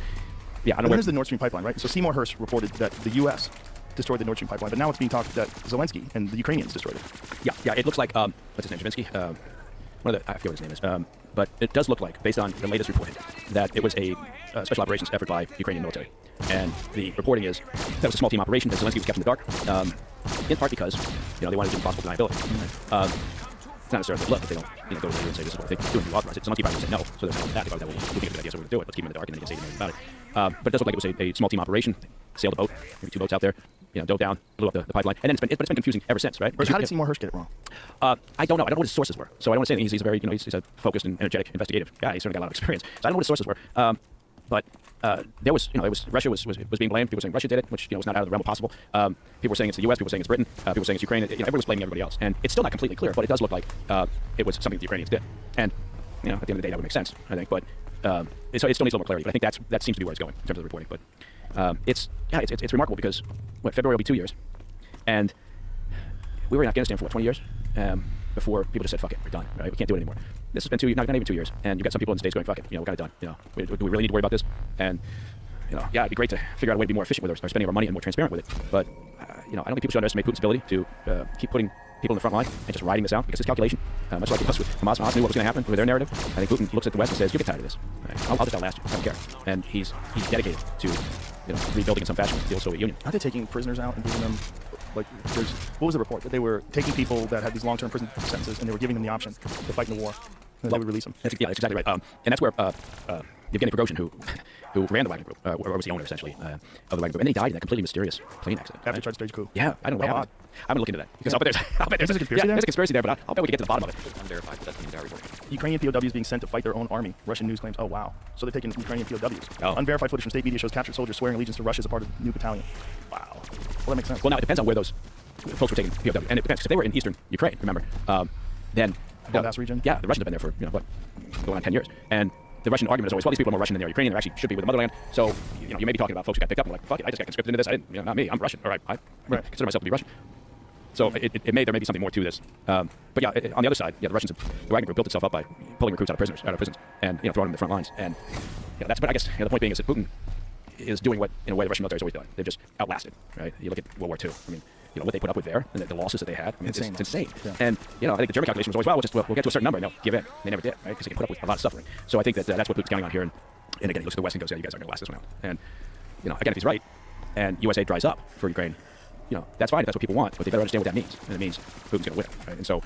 [SPEAKER 1] yeah, I don't know.
[SPEAKER 2] There's the Nord Stream pipeline, right? So Seymour Hersh reported that the U.S. destroyed the Nord Stream pipeline, but now it's being talked that Zelensky and the Ukrainians destroyed it.
[SPEAKER 1] Yeah. It looks like what's his name, Javinsky? I forget what his name is. But it does look like, based on the latest reporting, that it was a special operations effort by Ukrainian military. And the reporting is that was a small team operation, that Zelensky was kept in the dark, in part because they wanted to do possible deniability. It's not necessarily look if they don't go to the and say this is what they're doing, you authorize it. Zelensky probably would say no, so there's no that. They probably will think it's a good idea, so we're going to do it. Let's keep him in the dark, and then he can say anything about it. But it does look like it was a small team operation. Sailed a boat, maybe 2 boats out there, dove down, blew up the pipeline, and then it's been confusing ever since, right?
[SPEAKER 2] How did Seymour Hersh get it wrong?
[SPEAKER 1] I don't know. I don't know what his sources were, so I don't want to say anything. He's a very, he's a focused and energetic, investigative guy. He's certainly got a lot of experience. So I don't know what his sources were. But there was, Russia was being blamed. People were saying Russia did it, which was not out of the realm of possible. People were saying it's the U.S. People were saying it's Britain. People were saying it's Ukraine. Everybody was blaming everybody else, and it's still not completely clear. But it does look like it was something the Ukrainians did, and at the end of the day, that would make sense, I think. But it still needs a little more clarity. But I think that seems to be where it's going in terms of the reporting. But it's remarkable because February will be 2 years, and we were in Afghanistan for 20 years before people just said fuck it, we're done, right? We can't do it anymore. This has been not even 2 years, and you've got some people in the States going fuck it, we got it done. Do we really need to worry about this? And it'd be great to figure out a way to be more efficient with our spending of our money and more transparent with it. But I don't think people should underestimate Putin's ability to keep putting people in the front line and just riding this out, because his calculation, much like it was with Hamas knew what was going to happen with their narrative. I think Putin looks at the West and says, "You get tired of this. Right? I'll just outlast you. I don't care." And he's dedicated to rebuilding in some fashion the old Soviet Union.
[SPEAKER 2] Aren't they taking prisoners out and giving them, what was the report? That they were taking people that had these long-term prison sentences and they were giving them the option to fight in the war, and they would release them.
[SPEAKER 1] That's exactly right. And that's where Yevgeny Prigozhin, who ran the Wagner Group, or was the owner essentially of the Wagner Group, and then he died in that completely mysterious plane accident.
[SPEAKER 2] After he tried to stage a coup.
[SPEAKER 1] Yeah, I don't know what happened. I'm gonna look into that because I'll bet there's
[SPEAKER 2] a conspiracy there.
[SPEAKER 1] There's a conspiracy there, but I'll bet we can get to the bottom of it.
[SPEAKER 4] Unverified, but that's the entire report.
[SPEAKER 2] Ukrainian POWs being sent to fight their own army. Russian news claims. Oh wow. So they're taking Ukrainian POWs.
[SPEAKER 1] Oh.
[SPEAKER 2] Unverified footage from state media shows captured soldiers swearing allegiance to Russia as a part of the new battalion. Wow. Well, that makes sense.
[SPEAKER 1] Well, now it depends on where those folks were taking POW, and it depends. If they were in eastern Ukraine, remember, then
[SPEAKER 2] Donbass region.
[SPEAKER 1] Yeah, the Russians have been there for going on 10 years, and the Russian argument is always, well, these people are more Russian than they are Ukrainian. They actually should be with the motherland. So you may be talking about folks who got picked up and like, fuck it, I just got conscripted into this. I didn't, not me. I'm Russian. All right, I consider myself to be Russian. So there may be something more to this. But yeah, on the other side, the Russians, the Wagner Group built itself up by pulling recruits out of prisons, and throwing them in the front lines. And that's. But I guess the point being is that Putin is doing what, in a way, the Russian military has always done. They've just outlasted, right? You look at World War II. I mean, what they put up with there, and the losses that they had. I mean, it's insane. Yeah. And I think the German calculation was always, we'll get to a certain number, and they'll give in. They never did, right? Because they can put up with a lot of suffering. So I think that that's what Putin's counting on here. And again, he looks at the West and goes, yeah, you guys aren't going to last this one out. And again, if he's right, and USA dries up for Ukraine, that's fine if that's what people want, but they better understand what that means. And it means Putin's going to win, right? And so,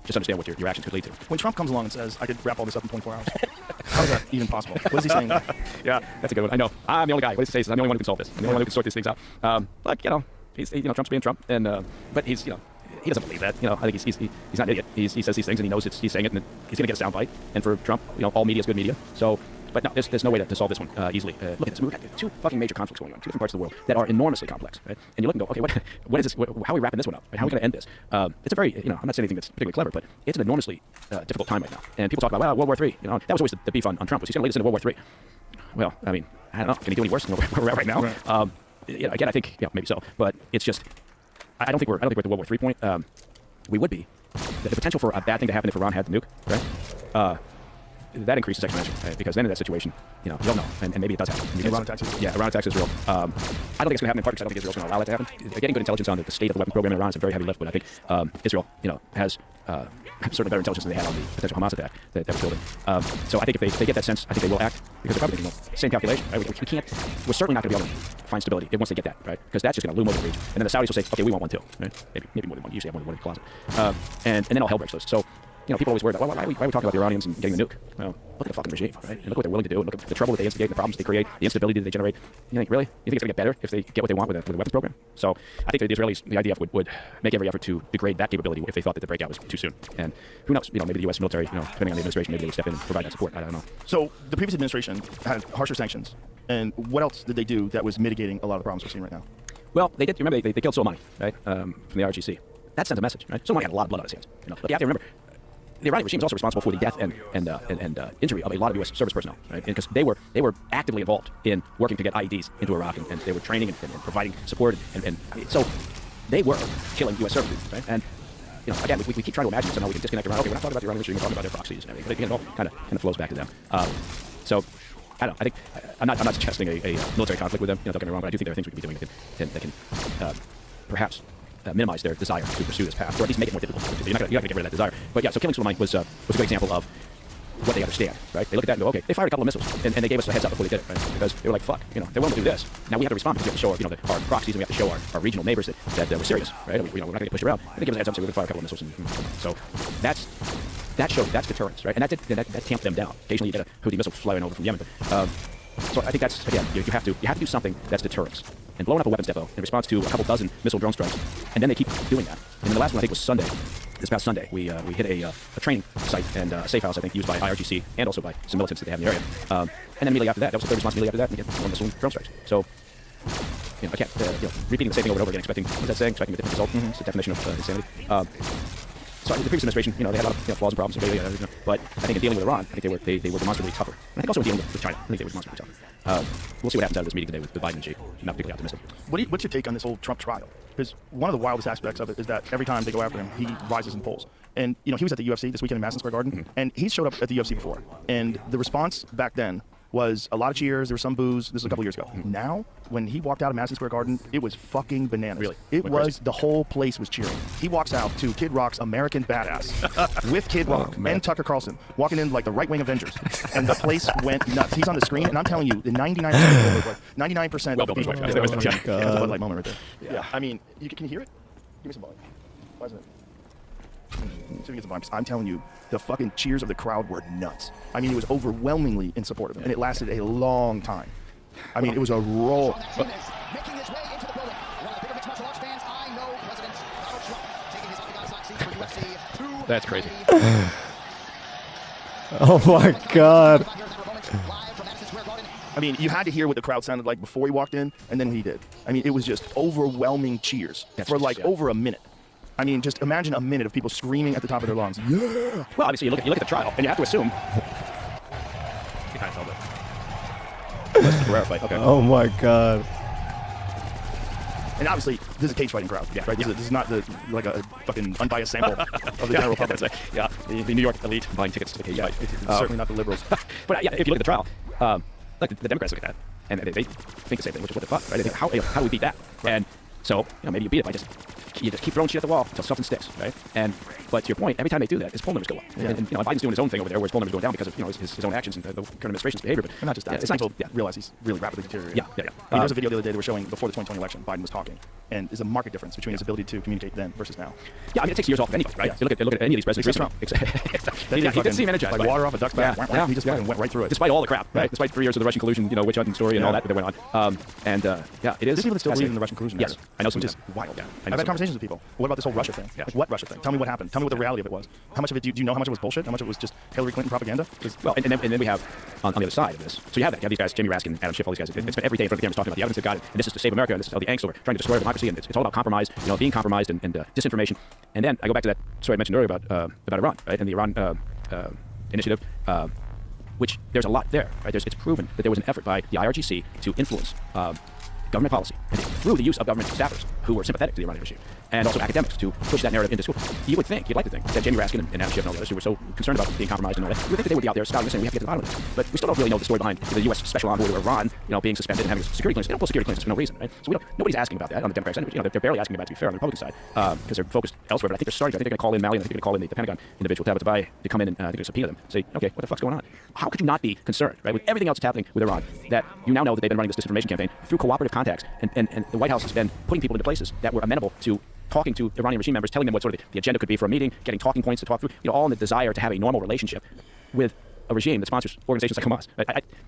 [SPEAKER 1] just understand what your actions could lead to.
[SPEAKER 2] When Trump comes along and says, I could wrap all this up in 24 hours, how is that even possible? What is he saying?
[SPEAKER 1] Yeah, that's a good one. I know. I'm the only guy. What does he say? I'm the only one who can solve this. I'm the only one who can sort these things out. He's Trump's being Trump, and but he's he doesn't believe that. I think he's not an idiot. He says these things and he knows he's saying it, and he's going to get a soundbite. And for Trump, all media is good media. So But no, there's no way to solve this one easily. Look at this. We've got two fucking major conflicts going on, two different parts of the world that are enormously complex, right? And you look and go, okay, when is this? How are we wrapping this one up? Right? How are we going to end this? It's a very, I'm not saying anything that's particularly clever, but it's an enormously difficult time right now. And people talk about, well, World War III. That was always the beef on Trump, was he's going to lead us into World War III. Well, I mean, I don't know. Can he do any worse than where we're at right now?
[SPEAKER 2] Right.
[SPEAKER 1] Again, I think, maybe so. But it's just, I don't think we're at the World War III point. We would be. The potential for a bad thing to happen if Iran had the nuke, right? That increases exponentially, right? Because then in that situation, you don't know, and maybe it does happen.
[SPEAKER 2] Iran attacks Israel.
[SPEAKER 1] Yeah, Iran attacks Israel. I don't think it's going to happen in part because I don't think Israel's going to allow that to happen. Getting good intelligence on the state of the weapons program in Iran is a very heavy lift, but I think Israel, has certainly better intelligence than they had on the potential Hamas attack that was building. So I think if they get that sense, I think they will act because they're probably thinking, same calculation, right? We can't, we're certainly not going to be able to find stability once they get that, right? Because that's just going to loom over the region. And then the Saudis will say, okay, we want one too, right? Maybe more than one. You usually have more than one in the closet. And then all hell breaks loose. So, people always worry about, why are we talking about the Iranians and getting the nuke? Well, look at the fucking regime, right? And look what they're willing to do. And look at the trouble that they instigate, the problems they create, the instability that they generate. You think, really? You think it's going to get better if they get what they want with a weapons program? So I think the Israelis, the IDF, would make every effort to degrade that capability if they thought that the breakout was too soon. And who knows? Maybe the U.S. military, depending on the administration, maybe they would step in and provide that support. I don't know.
[SPEAKER 2] So the previous administration had harsher sanctions. And what else did they do that was mitigating a lot of the problems we're seeing right now?
[SPEAKER 1] Well, they did. Remember, they killed Soleimani, right? From the RGC. That sends a message, right? Soleimani had a lot of blood on his hands. But you have to remember, the Iranian regime is also responsible for the death and injury of a lot of U.S. service personnel, right? Because they were actively involved in working to get IEDs into Iraq, and they were training and providing support, and so they were killing U.S. service, right? And again, we keep trying to imagine somehow we can disconnect Iran. Okay, we're not talking about the Iranian regime, we're talking about their proxies and everything. But it all kind of flows back to them. So I don't know. I think I'm not suggesting a military conflict with them. Don't get me wrong, but I do think there are things we can be doing that can perhaps minimize their desire to pursue this path, or at least make it more difficult. You're not going to get rid of that desire. But yeah, so killing Soleimani was a good example of what they understand, right? They look at that and go, okay, they fired a couple of missiles, and they gave us a heads up before they did it, right? Because they were like, fuck, they're willing to do this. Now we have to respond because we have to show our proxies, and we have to show our regional neighbors that we're serious, right? We're not going to get pushed around. And they give us a heads up, so we're going to fire a couple of missiles. So that's deterrence, right? And that tamped them down. Occasionally you get a Houthi missile flying over from Yemen. But, so I think that's, again, you have to do something that's deterrence. And blowing up a weapons depot in response to a couple dozen missile drone strikes, and then they keep doing that. And then the last one I think was Sunday. This past Sunday, we hit a training site and a safe house, I think, used by IRGC and also by some militants that they have in the area. And then immediately after that was the third response. Immediately after that, we get more missile drone strikes. So, I can't, repeating the same thing over and over again, expecting a different result. It's the definition of insanity. So the previous administration, they had a lot of flaws and problems, but I think in dealing with Iran, I think they were demonstrably tougher. And I think also in dealing with China, I think they were demonstrably tougher. We'll see what happens out of this meeting today with Biden and Xi. I'm not particularly optimistic.
[SPEAKER 2] What's your take on this whole Trump trial? Because one of the wildest aspects of it is that every time they go after him, he rises in polls. And he was at the UFC this weekend in Madison Square Garden, and he showed up at the UFC before. And the response back then was a lot of cheers, there was some boos. This was a couple years ago. Now, when he walked out of Madison Square Garden, it was fucking bananas.
[SPEAKER 1] Really?
[SPEAKER 2] It
[SPEAKER 1] Went
[SPEAKER 2] was,
[SPEAKER 1] crazy.
[SPEAKER 2] the whole place was cheering. He walks out to Kid Rock's American Badass with Kid Rock and Tucker Carlson walking in like the right-wing Avengers. And the place went nuts. He's on the screen, and I'm telling you, the 99%
[SPEAKER 1] Well
[SPEAKER 2] of
[SPEAKER 1] built,
[SPEAKER 2] people.
[SPEAKER 1] right?
[SPEAKER 2] That's
[SPEAKER 1] Yeah.
[SPEAKER 2] the Bud Light moment right there. Yeah. I mean, can you hear it? Give me some volume. Why isn't it? See if we get some volume. I'm telling you, the fucking cheers of the crowd were nuts. I mean, it was overwhelmingly in support of him, and it lasted a long time. I mean, it was a roll.
[SPEAKER 5] Making his way into the building. One of the bigger mixed martial arts fans I know, President Donald Trump, taking his octagon side seat for UFC.
[SPEAKER 1] That's crazy.
[SPEAKER 6] Oh my God.
[SPEAKER 2] I mean, you had to hear what the crowd sounded like before he walked in, and then when he did. I mean, it was just overwhelming cheers for like over a minute. I mean, just imagine a minute of people screaming at the top of their lungs. Yeah.
[SPEAKER 1] Well, obviously, you look at the trial, and you have to assume. You kind of felt it. That's the rare fight. Okay.
[SPEAKER 6] Oh my God.
[SPEAKER 2] And obviously, this is a cage fighting crowd, right? This is not like a fucking unbiased sample of the general public.
[SPEAKER 1] Yeah, the New York elite buying tickets to the cage fight.
[SPEAKER 2] It's certainly not the liberals.
[SPEAKER 1] But yeah, if you look at the trial, like the Democrats look at that, and they think the same thing, which is what the fuck, right? They think, how do we beat that? Right. And so, maybe you beat it by just keep throwing shit at the wall until something sticks, right? But to your point, every time they do that, his poll numbers go up. Yeah. And Biden's doing his own thing over there, where his poll numbers are going down because of his own actions and the current administration's behavior. But
[SPEAKER 2] and not just that.
[SPEAKER 1] It's not
[SPEAKER 2] people realize he's really rapidly deteriorating.
[SPEAKER 1] Yeah.
[SPEAKER 2] I mean, there was a video the other day they were showing before the 2020 election. Biden was talking, and there's a marked difference between his ability to communicate then versus now.
[SPEAKER 1] Yeah, I mean, it takes years off of anybody, right?
[SPEAKER 2] Yeah.
[SPEAKER 1] You look at any of these presidents.
[SPEAKER 2] Trump.
[SPEAKER 1] He didn't seem energized.
[SPEAKER 2] Like water off a duck's back.
[SPEAKER 1] Yeah.
[SPEAKER 2] He just fucking went right through it.
[SPEAKER 1] Despite all the crap, right? Despite 3 years of the Russian collusion, witch hunting story and all that went on. It is.
[SPEAKER 2] There's people that still believe in the Russian collusion.
[SPEAKER 1] Yes, I know some
[SPEAKER 2] which
[SPEAKER 1] of
[SPEAKER 2] is
[SPEAKER 1] them.
[SPEAKER 2] wild.
[SPEAKER 1] Yeah, I know
[SPEAKER 2] I've
[SPEAKER 1] some
[SPEAKER 2] had
[SPEAKER 1] of
[SPEAKER 2] conversations with people. What about this whole Russia thing?
[SPEAKER 1] Yeah.
[SPEAKER 2] Like, what Russia thing? Tell me what happened. Tell me what the reality of it was. How much of it do you know? How much of it was bullshit? How much of it was just Hillary Clinton propaganda?
[SPEAKER 1] Well, and then we have on the other side of this. So you have that. You have these guys, Jimmy Raskin, Adam Schiff, all these guys. It's been every day in front of the cameras talking about the evidence they've got, and this is to save America, and this is all the angst over trying to destroy democracy, and it's all about compromise, being compromised and disinformation. And then I go back to that story I mentioned earlier about Iran, right, and the Iran initiative, which there's a lot there, right? It's proven that there was an effort by the IRGC to influence government policy through the use of government staffers who were sympathetic to the Iranian regime, and also academics to push that narrative into school. You'd like to think, that Jamie Raskin and Adam Schiff and all the others who were so concerned about being compromised and all that, you would think that they would be out there scouting this and we have to get to the bottom of this. But we still don't really know the story behind the U.S. Special Envoy to Iran, being suspended and having security clearances. They don't pull security clearances for no reason, right? So nobody's asking about that on the Democratic side. They're barely asking about it, to be fair, on the Republican side, because they're focused elsewhere. But I think they're starting. I think they're going to call in Malley, and I think they're going to call in the Pentagon individual Tabatabai to come in and I think subpoena them. Say, okay, what the fuck's going on? How could you not be concerned, right, with everything else that's happening with Iran? That you now know that they've been running this disinformation campaign through cooperative contacts, and the White House has been putting people into places that were amenable to talking to Iranian regime members, telling them what sort of the agenda could be for a meeting, getting talking points to talk through, all in the desire to have a normal relationship with a regime that sponsors organizations like Hamas.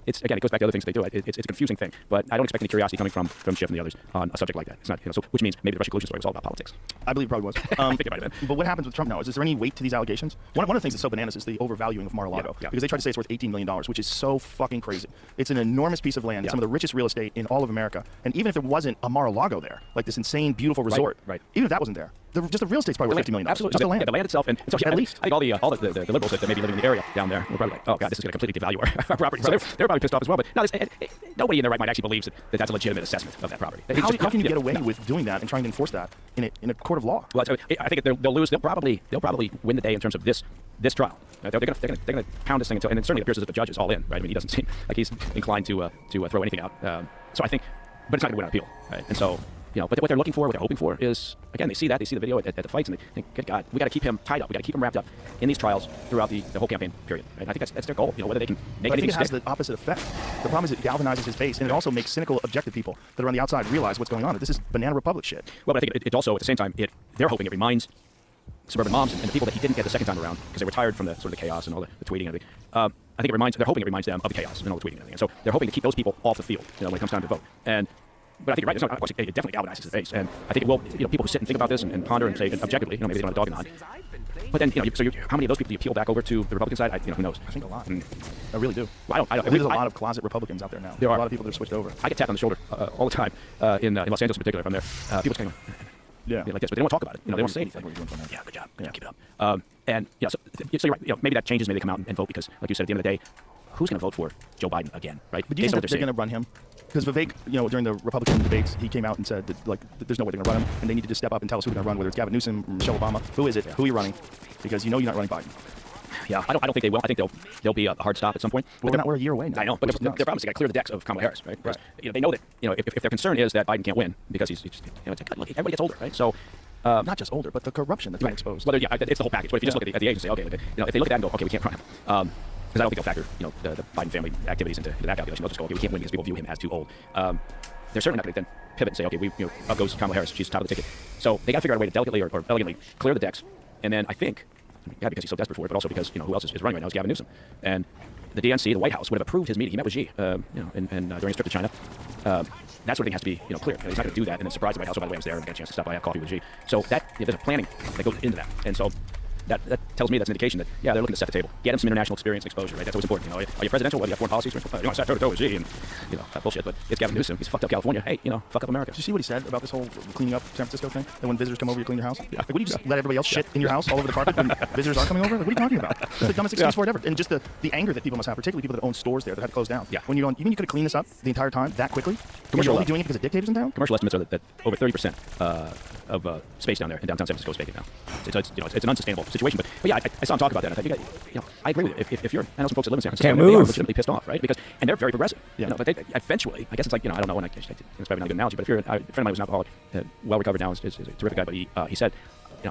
[SPEAKER 1] It goes back to other things they do. It's a confusing thing, but I don't expect any curiosity coming from Schiff and the others on a subject like that. It's not, so which means maybe the Russia collusion story was all about politics.
[SPEAKER 2] I believe it probably was.
[SPEAKER 1] Think about it, man.
[SPEAKER 2] But what happens with Trump now? Is there any weight to these allegations? One of the things that's so bananas is the overvaluing of Mar-a-Lago.
[SPEAKER 1] Yeah.
[SPEAKER 2] Because they try to say it's worth $18 million, which is so fucking crazy. It's an enormous piece of land, some of the richest real estate in all of America. And even if there wasn't a Mar-a-Lago there, like this insane, beautiful resort,
[SPEAKER 1] right.
[SPEAKER 2] Even if that wasn't there, just the real estate's probably worth $50 million.
[SPEAKER 1] Absolutely.
[SPEAKER 2] Just the land.
[SPEAKER 1] Yeah, the land itself. And so,
[SPEAKER 2] at least.
[SPEAKER 1] I think all the liberals that may be living in the area down there were probably like, oh, God, this is going to completely devalue our property. So they're probably pissed off as well. But no, nobody in their right mind actually believes that that's a legitimate assessment of that property.
[SPEAKER 2] How can you get away with doing that and trying to enforce that in a court of law?
[SPEAKER 1] Well, I think they'll lose. They'll probably win the day in terms of this trial. Right? They're going to pound this thing until, and it certainly appears as if the judge is all in. Right? I mean, he doesn't seem like he's inclined to throw anything out. So I think, but it's not going to win on appeal. Right? And so. But what they're looking for, what they're hoping for is, again, they see the video at the fights, and they think, good God, we got to keep him tied up. We got to keep him wrapped up in these trials throughout the whole campaign period. Right? I think that's their goal. Whether they can make
[SPEAKER 2] but I
[SPEAKER 1] anything
[SPEAKER 2] think it has
[SPEAKER 1] stick.
[SPEAKER 2] the opposite effect. The problem is it galvanizes his base, and it also makes cynical, objective people that are on the outside realize what's going on. This is banana republic shit.
[SPEAKER 1] Well, but I think it also, at the same time, they're hoping it reminds suburban moms and the people that he didn't get the second time around because they were tired from the sort of the chaos and all the tweeting and everything. I think they're hoping it reminds them of the chaos and all the tweeting and everything. And so they're hoping to keep those people off the field when it comes time to vote. But I think you're right. Of course, it definitely galvanizes the base, and I think it will. People who sit and think about this and ponder and say objectively, maybe they don't have a dog in the hunt. But then, how many of those people do you peel back over to the Republican side? Who knows?
[SPEAKER 2] I think a lot. I really do.
[SPEAKER 1] Well, I don't.
[SPEAKER 2] There's a lot of closet Republicans out there now.
[SPEAKER 1] There are
[SPEAKER 2] a lot of people that are switched over.
[SPEAKER 1] I get tapped on the shoulder all the time in Los Angeles in particular. If I'm there, people saying like this, but they don't want to talk about it. They don't want to say anything. Yeah, good job. Keep it up. And so you're right. Maybe that changes. Maybe they come out and vote because, like you said, at the end of the day, who's going to vote for Joe Biden again, right?
[SPEAKER 2] But do you think that they're going to run him? Because Vivek, during the Republican debates, he came out and said that there's no way they're going to run him, and they need to just step up and tell us who they're going to run, whether it's Gavin Newsom or Michelle Obama. Who is it? Who are you running? Because you're not running Biden.
[SPEAKER 1] Yeah, I don't think they will. I think they'll be a hard stop at some point.
[SPEAKER 2] But we're a year away now.
[SPEAKER 1] I know, but their problem is they got to clear the decks of Kamala Harris, right? They know that if their concern is that Biden can't win because he's just, it's like, look, everybody gets older, right? So.
[SPEAKER 2] Not just older, but the corruption that's been exposed.
[SPEAKER 1] Well, yeah, it's the whole package. But if you just look at the agency, okay, if they look at that and go, okay, we can't run him, because I don't think they'll factor, the Biden family activities into that calculation. They'll just go, okay, we can't win because people view him as too old. They're certainly not going to then pivot and say, okay, up goes Kamala Harris, she's top of the ticket. So they got to figure out a way to delicately or elegantly clear the decks, and then I think, because he's so desperate for it, but also because who else is running right now is Gavin Newsom, and the DNC, the White House, would have approved his meeting. He met with Xi, during his trip to China. That sort of thing has to be, clear. He's not going to do that and then surprise the White House. Oh, by the way, I was there and got a chance to stop by, have coffee with Xi. So there's a planning that goes into that, and so that tells me that's an indication that they're looking to set the table, get him some international experience and exposure, right? That's always important. Are you presidential? Well, you got foreign policy experience. I sat toe to toe with Xi, and that bullshit. But it's Gavin Newsom. He's fucked up California. Hey, fuck up America.
[SPEAKER 2] Did you see what he said about this whole cleaning up San Francisco thing? That when visitors come over, you clean your house. Like, what do you just let everybody else shit in your house all over the carpet when visitors are coming over? Like, what are you talking about? It's the dumbest excuse for it ever. And just the anger that people must have, particularly people that own stores there that had to close down.
[SPEAKER 1] Yeah.
[SPEAKER 2] When you mean you could have cleaned this up the entire time that quickly?
[SPEAKER 1] Commercial
[SPEAKER 2] You're only doing it because a dictator's in town?
[SPEAKER 1] Commercial estimates are that over 30% of space down there in downtown San Francisco is vacant now. So it's an unsustainable situation. But yeah, I saw him talk about that. And I thought, I agree with it. If you're, I know some folks that live in San Francisco, they are legitimately pissed off, right? And they're very progressive. Yeah. But they eventually, I guess it's like, I don't know when it's probably not a good analogy, but if you're a friend of mine who's an alcoholic, well recovered now, is a terrific guy, but he said,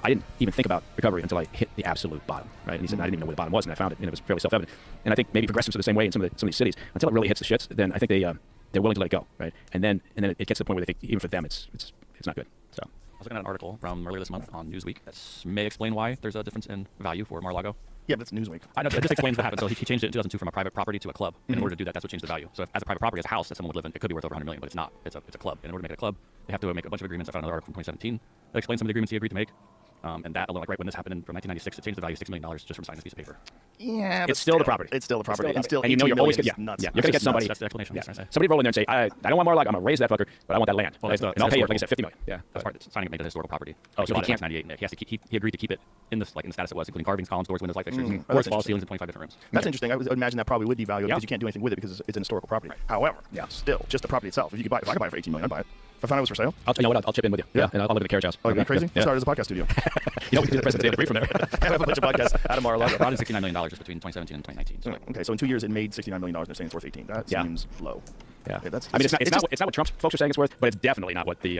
[SPEAKER 1] I didn't even think about recovery until I hit the absolute bottom, right? And he said, I didn't even know where the bottom was, and I found it, and it was fairly self-evident. And I think maybe progressives are the same way in some of these cities. Until it really hits the shits, then I think they're willing to let it go, right? And then it gets to the point where they think even for them it's not good. So
[SPEAKER 4] was looking at an article from earlier this month on Newsweek that may explain why there's a difference in value for Mar-a-Lago.
[SPEAKER 2] Yeah, but it's Newsweek.
[SPEAKER 4] I know, it just explains what happened. So he changed it in 2002 from a private property to a club. And in order to do that, that's what changed the value. So if, as a private property, as a house that someone would live in, it could be worth over $100 million, but it's not. It's a club. And in order to make it a club, they have to make a bunch of agreements. I found another article from 2017 that explains some of the agreements he agreed to make. And that alone, like right when this happened from 1996, it changed the value of $6 million just from signing this piece of paper.
[SPEAKER 2] Yeah,
[SPEAKER 1] It's still the property.
[SPEAKER 2] It's still the property. And still,
[SPEAKER 1] and you know you're always
[SPEAKER 2] gonna
[SPEAKER 1] gonna
[SPEAKER 2] nuts.
[SPEAKER 1] Yeah, you're gonna get somebody.
[SPEAKER 4] That's the explanation.
[SPEAKER 1] Yeah. Somebody roll in there and say, I don't want Mar-a-Lago. I'm gonna raise that fucker, but I want that land.
[SPEAKER 4] Well,
[SPEAKER 1] and I'll pay you, like I said, $50 million. Yeah,
[SPEAKER 4] That's part of signing it made it a historical property.
[SPEAKER 1] Oh, so he can't.
[SPEAKER 4] 98. And he has to keep. He agreed to keep it in this, like in the status it was, including carvings, columns, doors, windows, light fixtures,
[SPEAKER 2] that's
[SPEAKER 4] walls,
[SPEAKER 2] interesting.
[SPEAKER 4] ceilings, and 25 different rooms.
[SPEAKER 2] That's interesting. I would imagine that probably would devalue it
[SPEAKER 1] Yeah.
[SPEAKER 2] because you can't do anything with it because it's an historical property. However, still, just the property itself. If you could buy it, if I could buy it for $18 million, I'd buy it. If I found it was for sale,
[SPEAKER 1] You know what? I'll chip in with you. Yeah, and I'll live in the carriage house.
[SPEAKER 2] oh, you're crazy?
[SPEAKER 1] Yeah.
[SPEAKER 2] Sorry, there's a podcast studio.
[SPEAKER 1] You know, we can do the president brief from there.
[SPEAKER 2] I have a bunch of podcasts out of Mar-a-Lago.
[SPEAKER 4] Brought in $69 million just between 2017 and 2019. So
[SPEAKER 2] Okay, so in 2 years it made $69 million and they're saying it's worth 18. That seems low.
[SPEAKER 1] Yeah,
[SPEAKER 2] that's
[SPEAKER 1] I mean, it's
[SPEAKER 2] just-
[SPEAKER 1] not what Trump's folks are saying it's worth, but it's definitely not what the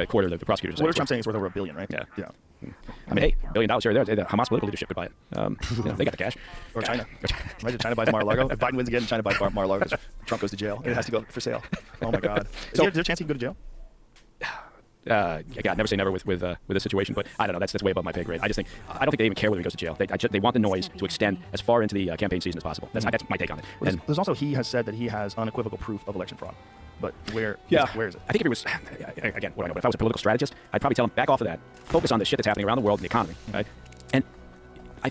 [SPEAKER 1] court or the prosecutors are
[SPEAKER 2] What are
[SPEAKER 1] saying.
[SPEAKER 2] Trump saying it's worth over $1 billion, right?
[SPEAKER 1] Yeah.
[SPEAKER 2] Yeah.
[SPEAKER 1] I mean, hey, $1 billion here or there. The Hamas political leadership could buy it. You know, they got the cash.
[SPEAKER 2] Or China. Imagine China buys Mar-a-Lago. If Biden wins again, China buys Mar-a-Lago because Trump goes to jail. It has to go for sale. Oh my God. Is there a chance he can go to jail?
[SPEAKER 1] God, never say never with this situation, but I don't know. That's way above my pay grade. I don't think they even care whether he goes to jail. They want the noise to extend as far into the campaign season as possible. That's my take on it.
[SPEAKER 2] Well,
[SPEAKER 1] And
[SPEAKER 2] there's also he has said that he has unequivocal proof of election fraud, but where is it?
[SPEAKER 1] I think if it was again, what I know, but if I was a political strategist, I'd probably tell him back off of that. Focus on the shit that's happening around the world in the economy, right? And how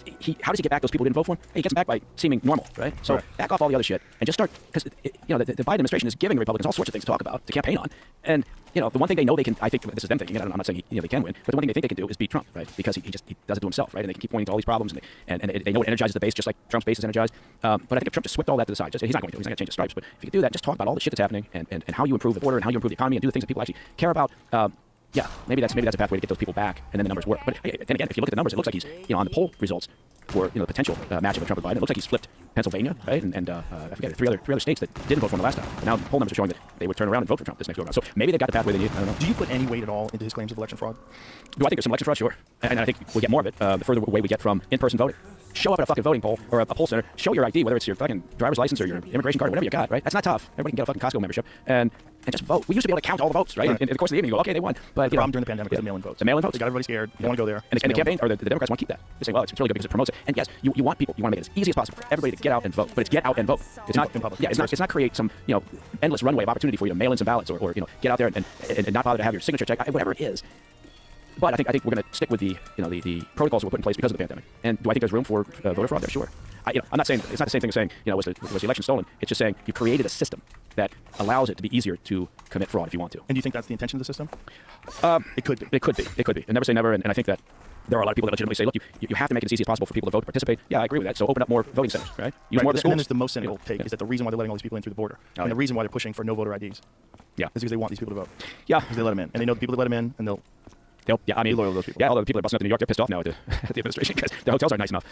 [SPEAKER 1] does he get back those people who didn't vote for him? Hey, he gets them back by seeming normal, right? So back off all the other shit and just start, because you know the Biden administration is giving Republicans all sorts of things to talk about, to campaign on, and you know the one thing they know they can, I think this is them thinking, I'm not saying they can win, but the one thing they think they can do is beat Trump, right? Because he does it to himself, right? And they can keep pointing to all these problems, and they know it energizes the base just like Trump's base is energized. But I think if Trump just swept all that to the side, he's not going to change his stripes, but if you could do that, just talk about all the shit that's happening and how you improve the border and how you improve the economy and do the things that people actually care about. Yeah, maybe that's a pathway to get those people back, and then the numbers work. But then again, if you look at the numbers, it looks like he's on the poll results for the potential matchup of Trump and Biden. It looks like he's flipped Pennsylvania, right, and I forget three other states that didn't vote for him the last time. And now the poll numbers are showing that they would turn around and vote for Trump this next go around. So maybe they got the pathway they need. I don't know.
[SPEAKER 2] Do you put any weight at all into his claims of election fraud?
[SPEAKER 1] Do I think there's some election fraud? Sure, and I think we'll get more of it the further away we get from in-person voting. Show up at a fucking voting poll or a poll center. Show your ID, whether it's your fucking driver's license or your immigration card or whatever you got, right? That's not tough. Everybody can get a fucking Costco membership and just vote. We used to be able to count all the votes, right? In the course of the evening, you go, okay, they won. But
[SPEAKER 2] The problem during the pandemic was the mail-in votes.
[SPEAKER 1] The mail-in votes.
[SPEAKER 2] They got everybody scared. They want to go there.
[SPEAKER 1] And the campaign or the Democrats want to keep that. They say, well, it's really good because it promotes it. And yes, you want people, you want to make it as easy as possible for everybody to get out and vote. But it's get out and vote. It's not
[SPEAKER 2] in public.
[SPEAKER 1] Yeah, it's not create some endless runway of opportunity for you to mail in some ballots or get out there and not bother to have your signature checked, whatever it is. But I think we're going to stick with the protocols that were put in place because of the pandemic. And do I think there's room for voter fraud there? Sure. I'm not saying it's not the same thing as saying was the election stolen. It's just saying you created a system that allows it to be easier to commit fraud if you want to.
[SPEAKER 2] And do you think that's the intention of the system? It could be.
[SPEAKER 1] It could be. And never say never. And I think that there are a lot of people that legitimately say, look, you have to make it as easy as possible for people to vote and participate. Yeah, I agree with that. So open up more voting centers, right? Use more of the
[SPEAKER 2] And
[SPEAKER 1] schools.
[SPEAKER 2] then there's the most cynical take is that the reason why they're letting all these people in through the border and the reason why they're pushing for no voter IDs
[SPEAKER 1] Yeah.
[SPEAKER 2] is because they want these people to vote.
[SPEAKER 1] Yeah.
[SPEAKER 2] Because they let them in. And they know the people that let them in and they'll
[SPEAKER 1] I mean,
[SPEAKER 2] be loyal to those people.
[SPEAKER 1] Yeah, although the people that are busting up to New York, they're pissed off now at the administration because their hotels aren't nice enough.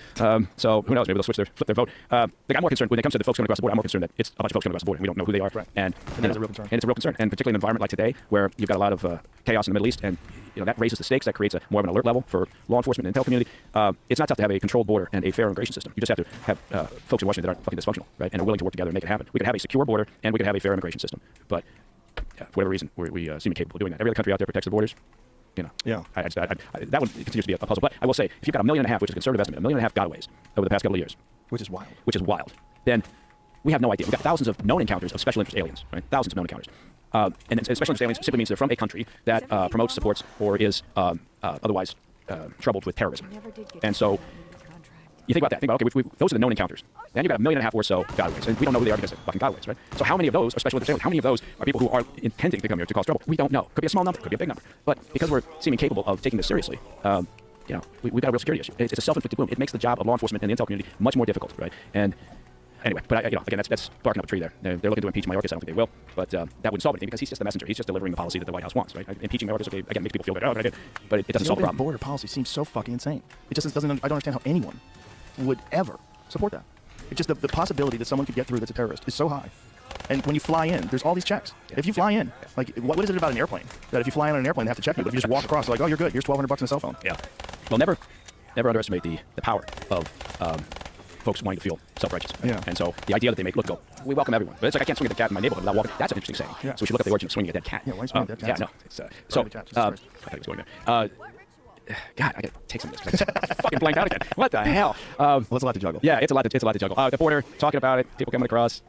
[SPEAKER 1] So who knows? Maybe they'll flip their vote. Like, I'm more concerned when it comes to the folks coming across the border. I'm more concerned that it's a bunch of folks coming across the border and we don't know who they are.
[SPEAKER 2] Right.
[SPEAKER 1] And
[SPEAKER 2] that is a real concern.
[SPEAKER 1] And it's a real concern. And particularly in an environment like today where you've got a lot of chaos in the Middle East and that raises the stakes. That creates more of an alert level for law enforcement and intel community. It's not tough to have a controlled border and a fair immigration system. You just have to have folks in Washington that aren't fucking dysfunctional, right? And are willing to work together and make it happen. We can have a secure border and we can have a fair immigration system. But for whatever reason, we seem incapable of doing that. Every other country out there protects the borders.
[SPEAKER 2] Yeah.
[SPEAKER 1] That one continues to be a puzzle. But I will say, if you've got 1.5 million, which is a conservative estimate, 1.5 million gotaways over the past couple of years,
[SPEAKER 2] Which is wild.
[SPEAKER 1] then we have no idea. We've got thousands of known encounters of special interest aliens, right? Thousands of known encounters. And then special interest aliens simply means they're from a country that promotes, supports, or is otherwise troubled with terrorism. And so you think about that. Think about, okay, those are the known encounters. Then you've got 1.5 million or so gotaways. And we don't know who they are because they're fucking gotaways, right? So how many of those are special interest aliens? How many of those are people who are intending to come here to cause trouble? We don't know. Could be a small number, could be a big number. But because we're seeming capable of taking this seriously, we've got a real security issue. It's a self-inflicted wound. It makes the job of law enforcement and the intel community much more difficult, right? And anyway, but again, that's barking up a tree there. They're looking to impeach Mayorkas. I don't think they will, but that wouldn't solve anything because he's just the messenger. He's just delivering the policy that the White House wants, right? Impeaching Mayorkas, okay, again, makes people feel good. Oh, good, but it doesn't solve the problem.
[SPEAKER 2] Border policy seems so fucking insane. It just doesn't. I don't understand how anyone would ever support that. It's just the possibility that someone could get through that's a terrorist is so high. And when you fly in, there's all these checks. If you fly in, like, what is it about an airplane that if you fly in on an airplane, they have to check you? But if you just walk across, they're like, oh, you're good. Here's $1,200 in a cell phone.
[SPEAKER 1] Yeah. Well, never underestimate the power of folks wanting to feel self-righteous. Right?
[SPEAKER 2] Yeah.
[SPEAKER 1] And so the idea that they make, look, go we welcome everyone. But it's like I can't swing at the cat in my neighborhood without walking. That's an interesting saying.
[SPEAKER 2] Yeah.
[SPEAKER 1] So we should look at the origin of swinging a dead cat.
[SPEAKER 2] Yeah, why swing a dead cat?
[SPEAKER 1] Yeah, no. It's,
[SPEAKER 2] Sorry, the cat, Jesus Christ.
[SPEAKER 1] I thought he was going there. God, I gotta take some of this. I fucking blanked out again. What the hell?
[SPEAKER 2] Well, it's a lot to juggle.
[SPEAKER 1] Yeah, it's a lot to juggle. The border, talking about it, people coming across.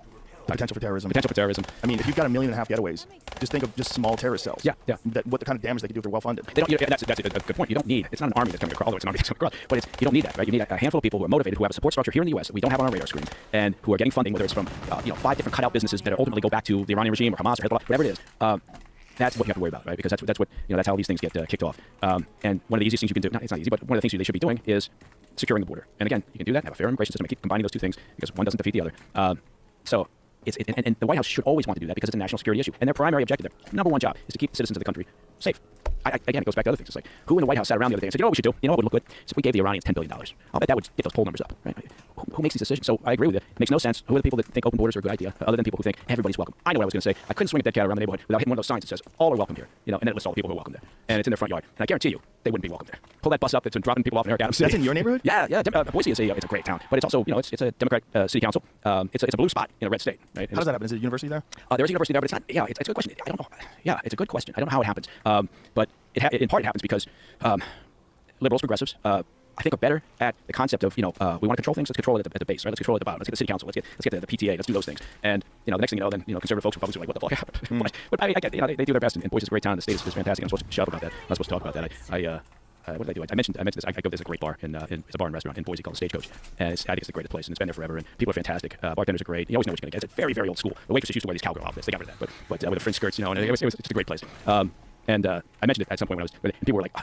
[SPEAKER 2] Potential for terrorism.
[SPEAKER 1] Potential for terrorism.
[SPEAKER 2] I mean, if you've got 1.5 million getaways, just think of just small terrorist cells.
[SPEAKER 1] Yeah.
[SPEAKER 2] What the kind of damage they can do if they're well funded.
[SPEAKER 1] They don't, that's a good point. You don't need, it's not an army that's coming across, although it's an army that's coming across, but you don't need that, right? You need a handful of people who are motivated, who have a support structure here in the U.S. that we don't have on our radar screen, and who are getting funding, whether it's from 5 different cutout businesses that ultimately go back to the Iranian regime or Hamas or Hezbollah, whatever it is. That's what you have to worry about, right? Because that's what that's how these things get kicked off. And one of the easiest things you can do, it's not easy, but one of the things they should be doing is securing the border. And again, you can do that, have a fair immigration system, and keep combining those two things because one doesn't defeat the other. And the White House should always want to do that because it's a national security issue. And their primary objective, their number one job, is to keep citizens of the country safe. Again, it goes back to other things. It's like, who in the White House sat around the other day and said, you know what we should do? You know what would look good? So if we gave the Iranians $10 billion. I'll bet that would get those poll numbers up, right? Who makes these decisions? So I agree with you. It makes no sense. Who are the people that think open borders are a good idea, other than people who think everybody's welcome? I know what I was going to say. I couldn't swing a dead cat around the neighborhood without hitting one of those signs that says, all are welcome here. And then it lists all the people who are welcome there. And it's in their front yard. And I guarantee you, they wouldn't be welcome there. Pull that bus up that's been dropping people off in Eric Adams.
[SPEAKER 2] That's in your neighborhood?
[SPEAKER 1] Yeah. Boise is it's a great town. But it's also, it's a Democratic city council. It's a blue spot in a red state, right?
[SPEAKER 2] How does that happen? Is it a university there?
[SPEAKER 1] There's a university there, but it's not. Yeah, it's a good question. I don't know. Yeah, it's a good question. I don't know how it happens. But in part it happens because liberals, progressives, I think are better at the concept of we want to control things. Let's control it at the base, right? Let's control it at the bottom. Let's get the city council. Let's get the PTA. Let's do those things. And the next thing you know, then conservative folks, Republicans are like, what the fuck happened? But I get they do their best. And Boise is a great town. The state is fantastic. I'm supposed to shout about that. I'm not supposed to talk about that. What did I do? I mentioned this. I go. There's a great bar it's a bar and restaurant in Boise called the Stagecoach, and I think it's the greatest place, and it's been there forever. And people are fantastic. Bartenders are great. You always know what you're gonna get. It's a very, very old school. The waitresses used to wear these cowgirl outfits. They got rid of that, but with the fringe skirts, and it was just a great place. And I mentioned it at some point when people were like,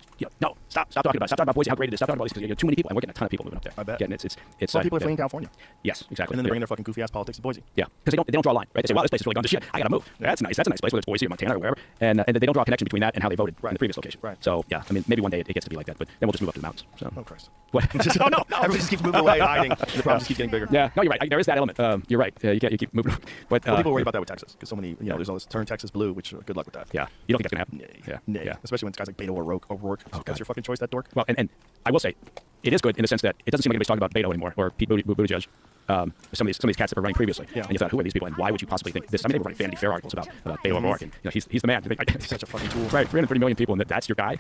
[SPEAKER 1] no, stop talking about it. Stop talking about Boise, how great it is. Stop talking about this because too many people, and we're getting a ton of people moving up there.
[SPEAKER 2] I bet.
[SPEAKER 1] It's
[SPEAKER 2] well, people are fleeing California.
[SPEAKER 1] Yes, exactly.
[SPEAKER 2] And then they bring their fucking goofy ass politics to Boise.
[SPEAKER 1] Yeah, because they don't draw a line, right? They say, wow, this place is really gone to shit. I gotta move. That's nice. That's a nice place, whether it's Boise or Montana or wherever. And they don't draw a connection between that and how they voted in the previous location.
[SPEAKER 2] Right.
[SPEAKER 1] So yeah, I mean, maybe one day it gets to be like that, but then we'll just move up to the mountains. So.
[SPEAKER 2] Oh Christ.
[SPEAKER 1] What?
[SPEAKER 2] Oh no! Everybody just keeps moving away, hiding. The problem just keeps getting bigger.
[SPEAKER 1] Yeah, no, you're right. There is that element. You're right. You keep moving. But
[SPEAKER 2] people worry about that with Texas because so many, there's all this turn Texas blue, which good luck with that.
[SPEAKER 1] Yeah, you don't think that's gonna happen?
[SPEAKER 2] Yeah. Especially when it's guys like Beto or O'Rourke.
[SPEAKER 1] Oh,
[SPEAKER 2] that's your fucking choice, that dork.
[SPEAKER 1] Well, and I will say, it is good in the sense that it doesn't seem like anybody's talking about Beto anymore or Pete Buttigieg. Some of these cats that were running previously.
[SPEAKER 2] Yeah.
[SPEAKER 1] And you thought, who are these people, and why would you possibly think this? I mean, they were running Vanity Fair articles about Beto O'Rourke, and he's the man.
[SPEAKER 2] He's such a fucking tool.
[SPEAKER 1] Right, 330 million people, and that's your guy.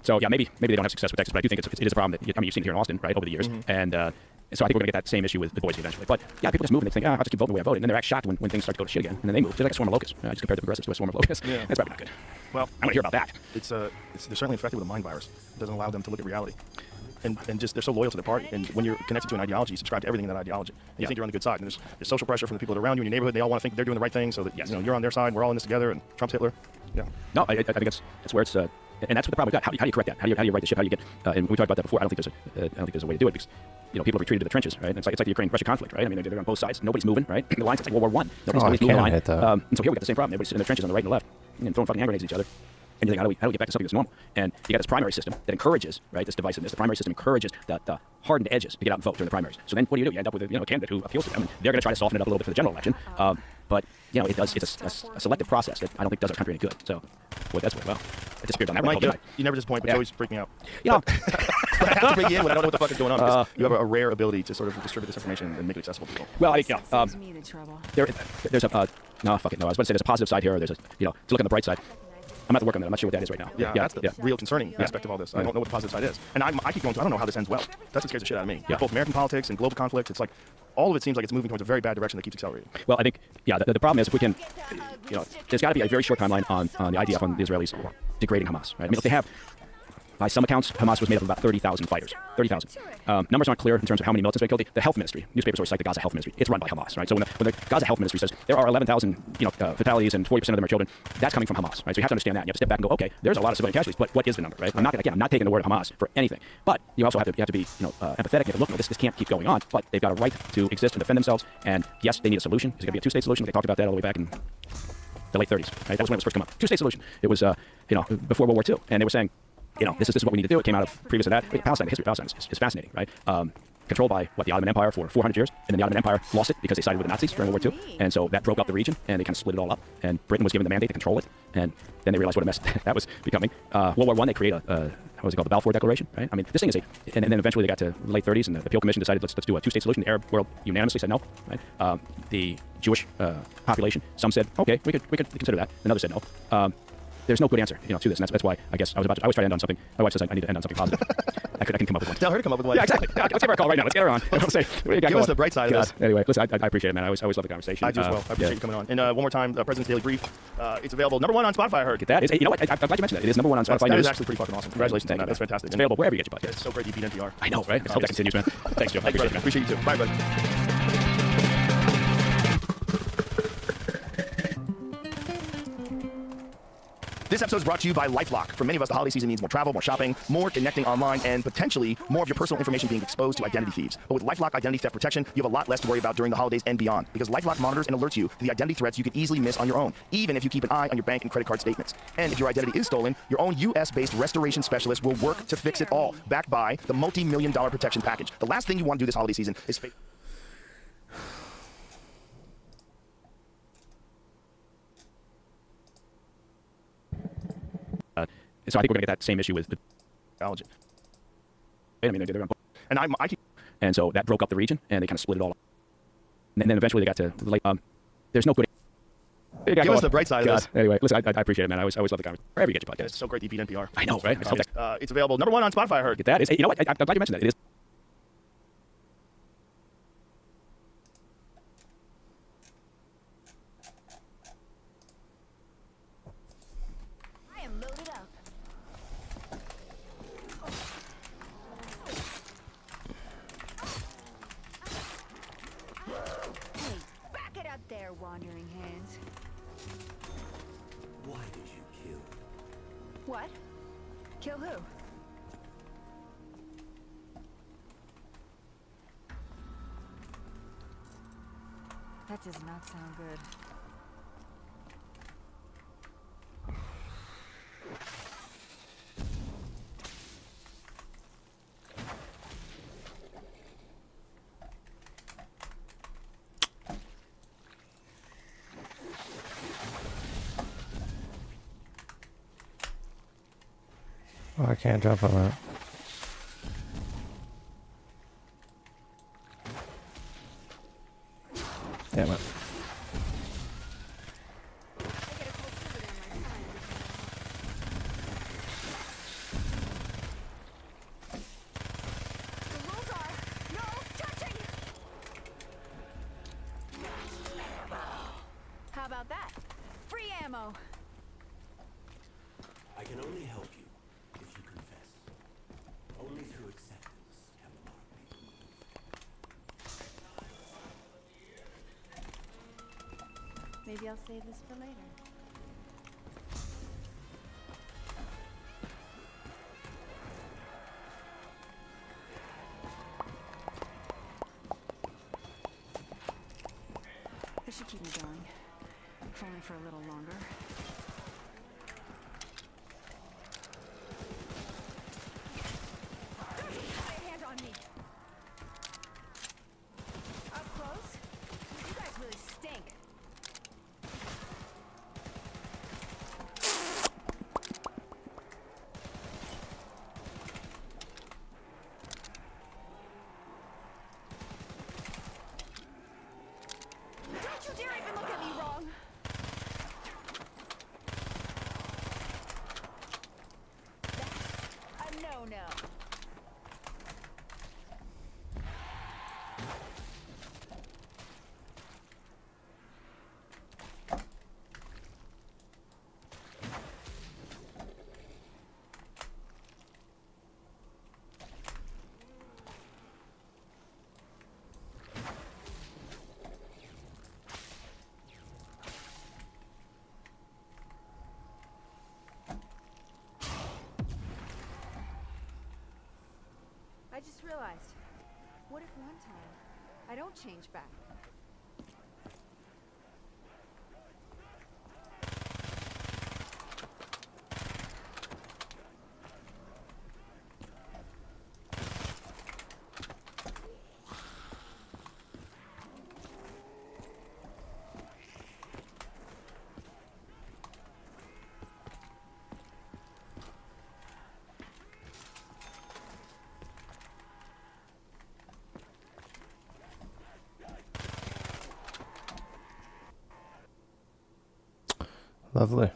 [SPEAKER 1] So yeah, maybe they don't have success with Texas, but I do think it is a problem that you've seen here in Austin, right, over the years, and so I think we're gonna get that same issue with Boise eventually. But yeah, people just move and they think, I'll just keep voting the way I voted, and then they're shocked when things start to go to shit again, and then they move. They're like a swarm of locusts. I just compared the progressives to a swarm of locusts.
[SPEAKER 2] Yeah.
[SPEAKER 1] That's probably not good.
[SPEAKER 2] Well,
[SPEAKER 1] I want to hear about that.
[SPEAKER 2] They're certainly infected with a mind virus. It doesn't allow them to look at reality. And just they're so loyal to the party. And when you're connected to an ideology, you subscribe to everything in that ideology. And you think you're on the good side. And there's social pressure from the people that are around you in your neighborhood. They all want to think they're doing the right thing, so that you're on their side. We're all in this together. And Trump's Hitler. Yeah.
[SPEAKER 1] No, I think that's where it's. And that's what the problem we've got. How do you correct that? How do you right the ship? How do you get? And we talked about that before. I don't think there's a way to do it because people are retreated to the trenches, right? And it's like the Ukraine-Russia conflict, right? I mean, they're on both sides. Nobody's moving, right? The lines, it's like World War I. Nobody's moving the line. And so here we got the same problem. Everybody's in the trenches on the right and the left, and throwing fucking hand grenades at each other. And you think, how do we get back to something that's normal? And you got this primary system that encourages, right, this divisiveness. The primary system encourages the hardened edges to get out and vote during the primaries. So then what do? You end up with a candidate who appeals to them. And they're going to try to soften it up a little bit for the general election. But it's a selective process that I don't think does our country any good. So that's well, it disappeared on that
[SPEAKER 2] Mike,
[SPEAKER 1] right.
[SPEAKER 2] you never disappoint, but you always freak me out.
[SPEAKER 1] I
[SPEAKER 2] have to bring you in when I don't know what the fuck is going on. Because you have a rare ability to sort of distribute this information and make it accessible to people.
[SPEAKER 1] Well, I think there's a no, fuck it, no. I was about to say there's a positive side here. Or there's to look on the bright side. I'm going to have to work on that. I'm not sure what that is right now.
[SPEAKER 2] Yeah, that's the real concerning aspect of all this. I don't know what the positive side is. And I keep going to, I don't know how this ends well. That's what scares the shit out of me.
[SPEAKER 1] Yeah.
[SPEAKER 2] Both American politics and global conflict, it's like all of it seems like it's moving towards a very bad direction that keeps accelerating.
[SPEAKER 1] Well, I think, the problem is if we can, there's got to be a very short timeline on the IDF, on the Israelis degrading Hamas, right? I mean, if they have, by some accounts, Hamas was made up of about 30,000 fighters. 30,000. Numbers aren't clear in terms of how many militants they killed. The health ministry, newspapers always cite the Gaza Health Ministry. It's run by Hamas, right? So when the Gaza Health Ministry says there are 11,000, fatalities and 40% of them are children, that's coming from Hamas, right? So you have to understand that. You have to step back and go, okay, there's a lot of civilian casualties, but what is the number, right? I'm not taking the word of Hamas for anything. But you also have to be, empathetic. You have to look, this can't keep going on. But they've got a right to exist and defend themselves. And yes, they need a solution. There's going to be a two-state solution. They talked about that all the way back in the late 30s, right? That was when it was first come up. Two-state solution. It was, before World War II, and they were saying, this is what we need to do. It came out of previous to that. Palestine, the history of Palestine is fascinating, right? controlled by the Ottoman Empire for 400 years, and then the Ottoman Empire lost it because they sided with the Nazis during World War II, and so that broke up the region, and they kind of split it all up. And Britain was given the mandate to control it, and then they realized what a mess that was becoming. World War I, they create what was it called, the Balfour Declaration, right? I mean, this thing is and then eventually they got to the late 30s, and the Peel Commission decided let's do a two-state solution. The Arab world unanimously said no, right? The Jewish population, some said okay, we could consider that, and others said no. There's no good answer, to this, and that's why I guess I always try to end on something. My wife says I need to end on something positive. I can come up with one.
[SPEAKER 2] Tell her to come up with one.
[SPEAKER 1] Yeah, exactly. Yeah, let's give her a call right now. Let's get her on. Let's say,
[SPEAKER 2] Give us the bright side of this.
[SPEAKER 1] Anyway, listen, I appreciate it, man. I always love the conversation.
[SPEAKER 2] I do as well. I appreciate you coming on. And one more time, President's Daily Brief. It's available number 1 on Spotify. I heard.
[SPEAKER 1] Get that? You know what? I'm glad you mentioned that. It is number 1 on Spotify.
[SPEAKER 2] That is actually pretty fucking awesome. Congratulations on that. That's fantastic.
[SPEAKER 1] It's available wherever you get your podcasts.
[SPEAKER 2] It's so great you beat NPR.
[SPEAKER 1] I know, right? I hope that continues, man. Thanks, Joe. I appreciate it, man.
[SPEAKER 2] Appreciate you too. Bye, buddy. This episode is brought to you by LifeLock. For many of us, the holiday season means more travel, more shopping, more connecting online, and potentially more of your personal information being exposed to identity thieves. But with LifeLock Identity Theft Protection, you have a lot less to worry about during the holidays and beyond, because LifeLock monitors and alerts you to the identity threats you could easily miss on your own, even if you keep an eye on your bank and credit card statements. And if your identity is stolen, your own US-based restoration specialist will work to fix it all, backed by the multi-million-dollar protection package. The last thing you want to do this holiday season is
[SPEAKER 1] so I think we're gonna get that same issue with the
[SPEAKER 2] allergen.
[SPEAKER 1] I mean, they're on,
[SPEAKER 2] and
[SPEAKER 1] so that broke up the region, and they kind of split it all up. And then eventually they got to there's no good.
[SPEAKER 2] Give us the bright side of this.
[SPEAKER 1] Anyway, listen, I appreciate it, man. I always love the conversation. Wherever you get your podcast.
[SPEAKER 2] It's so great you beat NPR.
[SPEAKER 1] I know, right?
[SPEAKER 2] It's available number 1 on Spotify. I heard.
[SPEAKER 1] Get that? You know what? I'm glad you mentioned that. It is.
[SPEAKER 7] There, wandering hands.
[SPEAKER 8] Why did you kill?
[SPEAKER 7] What? Kill who? That does not sound good.
[SPEAKER 6] Oh, I can't jump on that. Damn it.
[SPEAKER 7] The rules are no touching. How about that? Free ammo.
[SPEAKER 8] I can only help you if you confess. Only through acceptance can the mark be removed.
[SPEAKER 7] Maybe I'll save this for later. This should keep me going, if only for a little longer. Lay a hand on me. Up close? You guys really stink. Don't you dare even look at me wrong! That's a no-no. I just realized, what if one time I don't change back?
[SPEAKER 6] Lovely.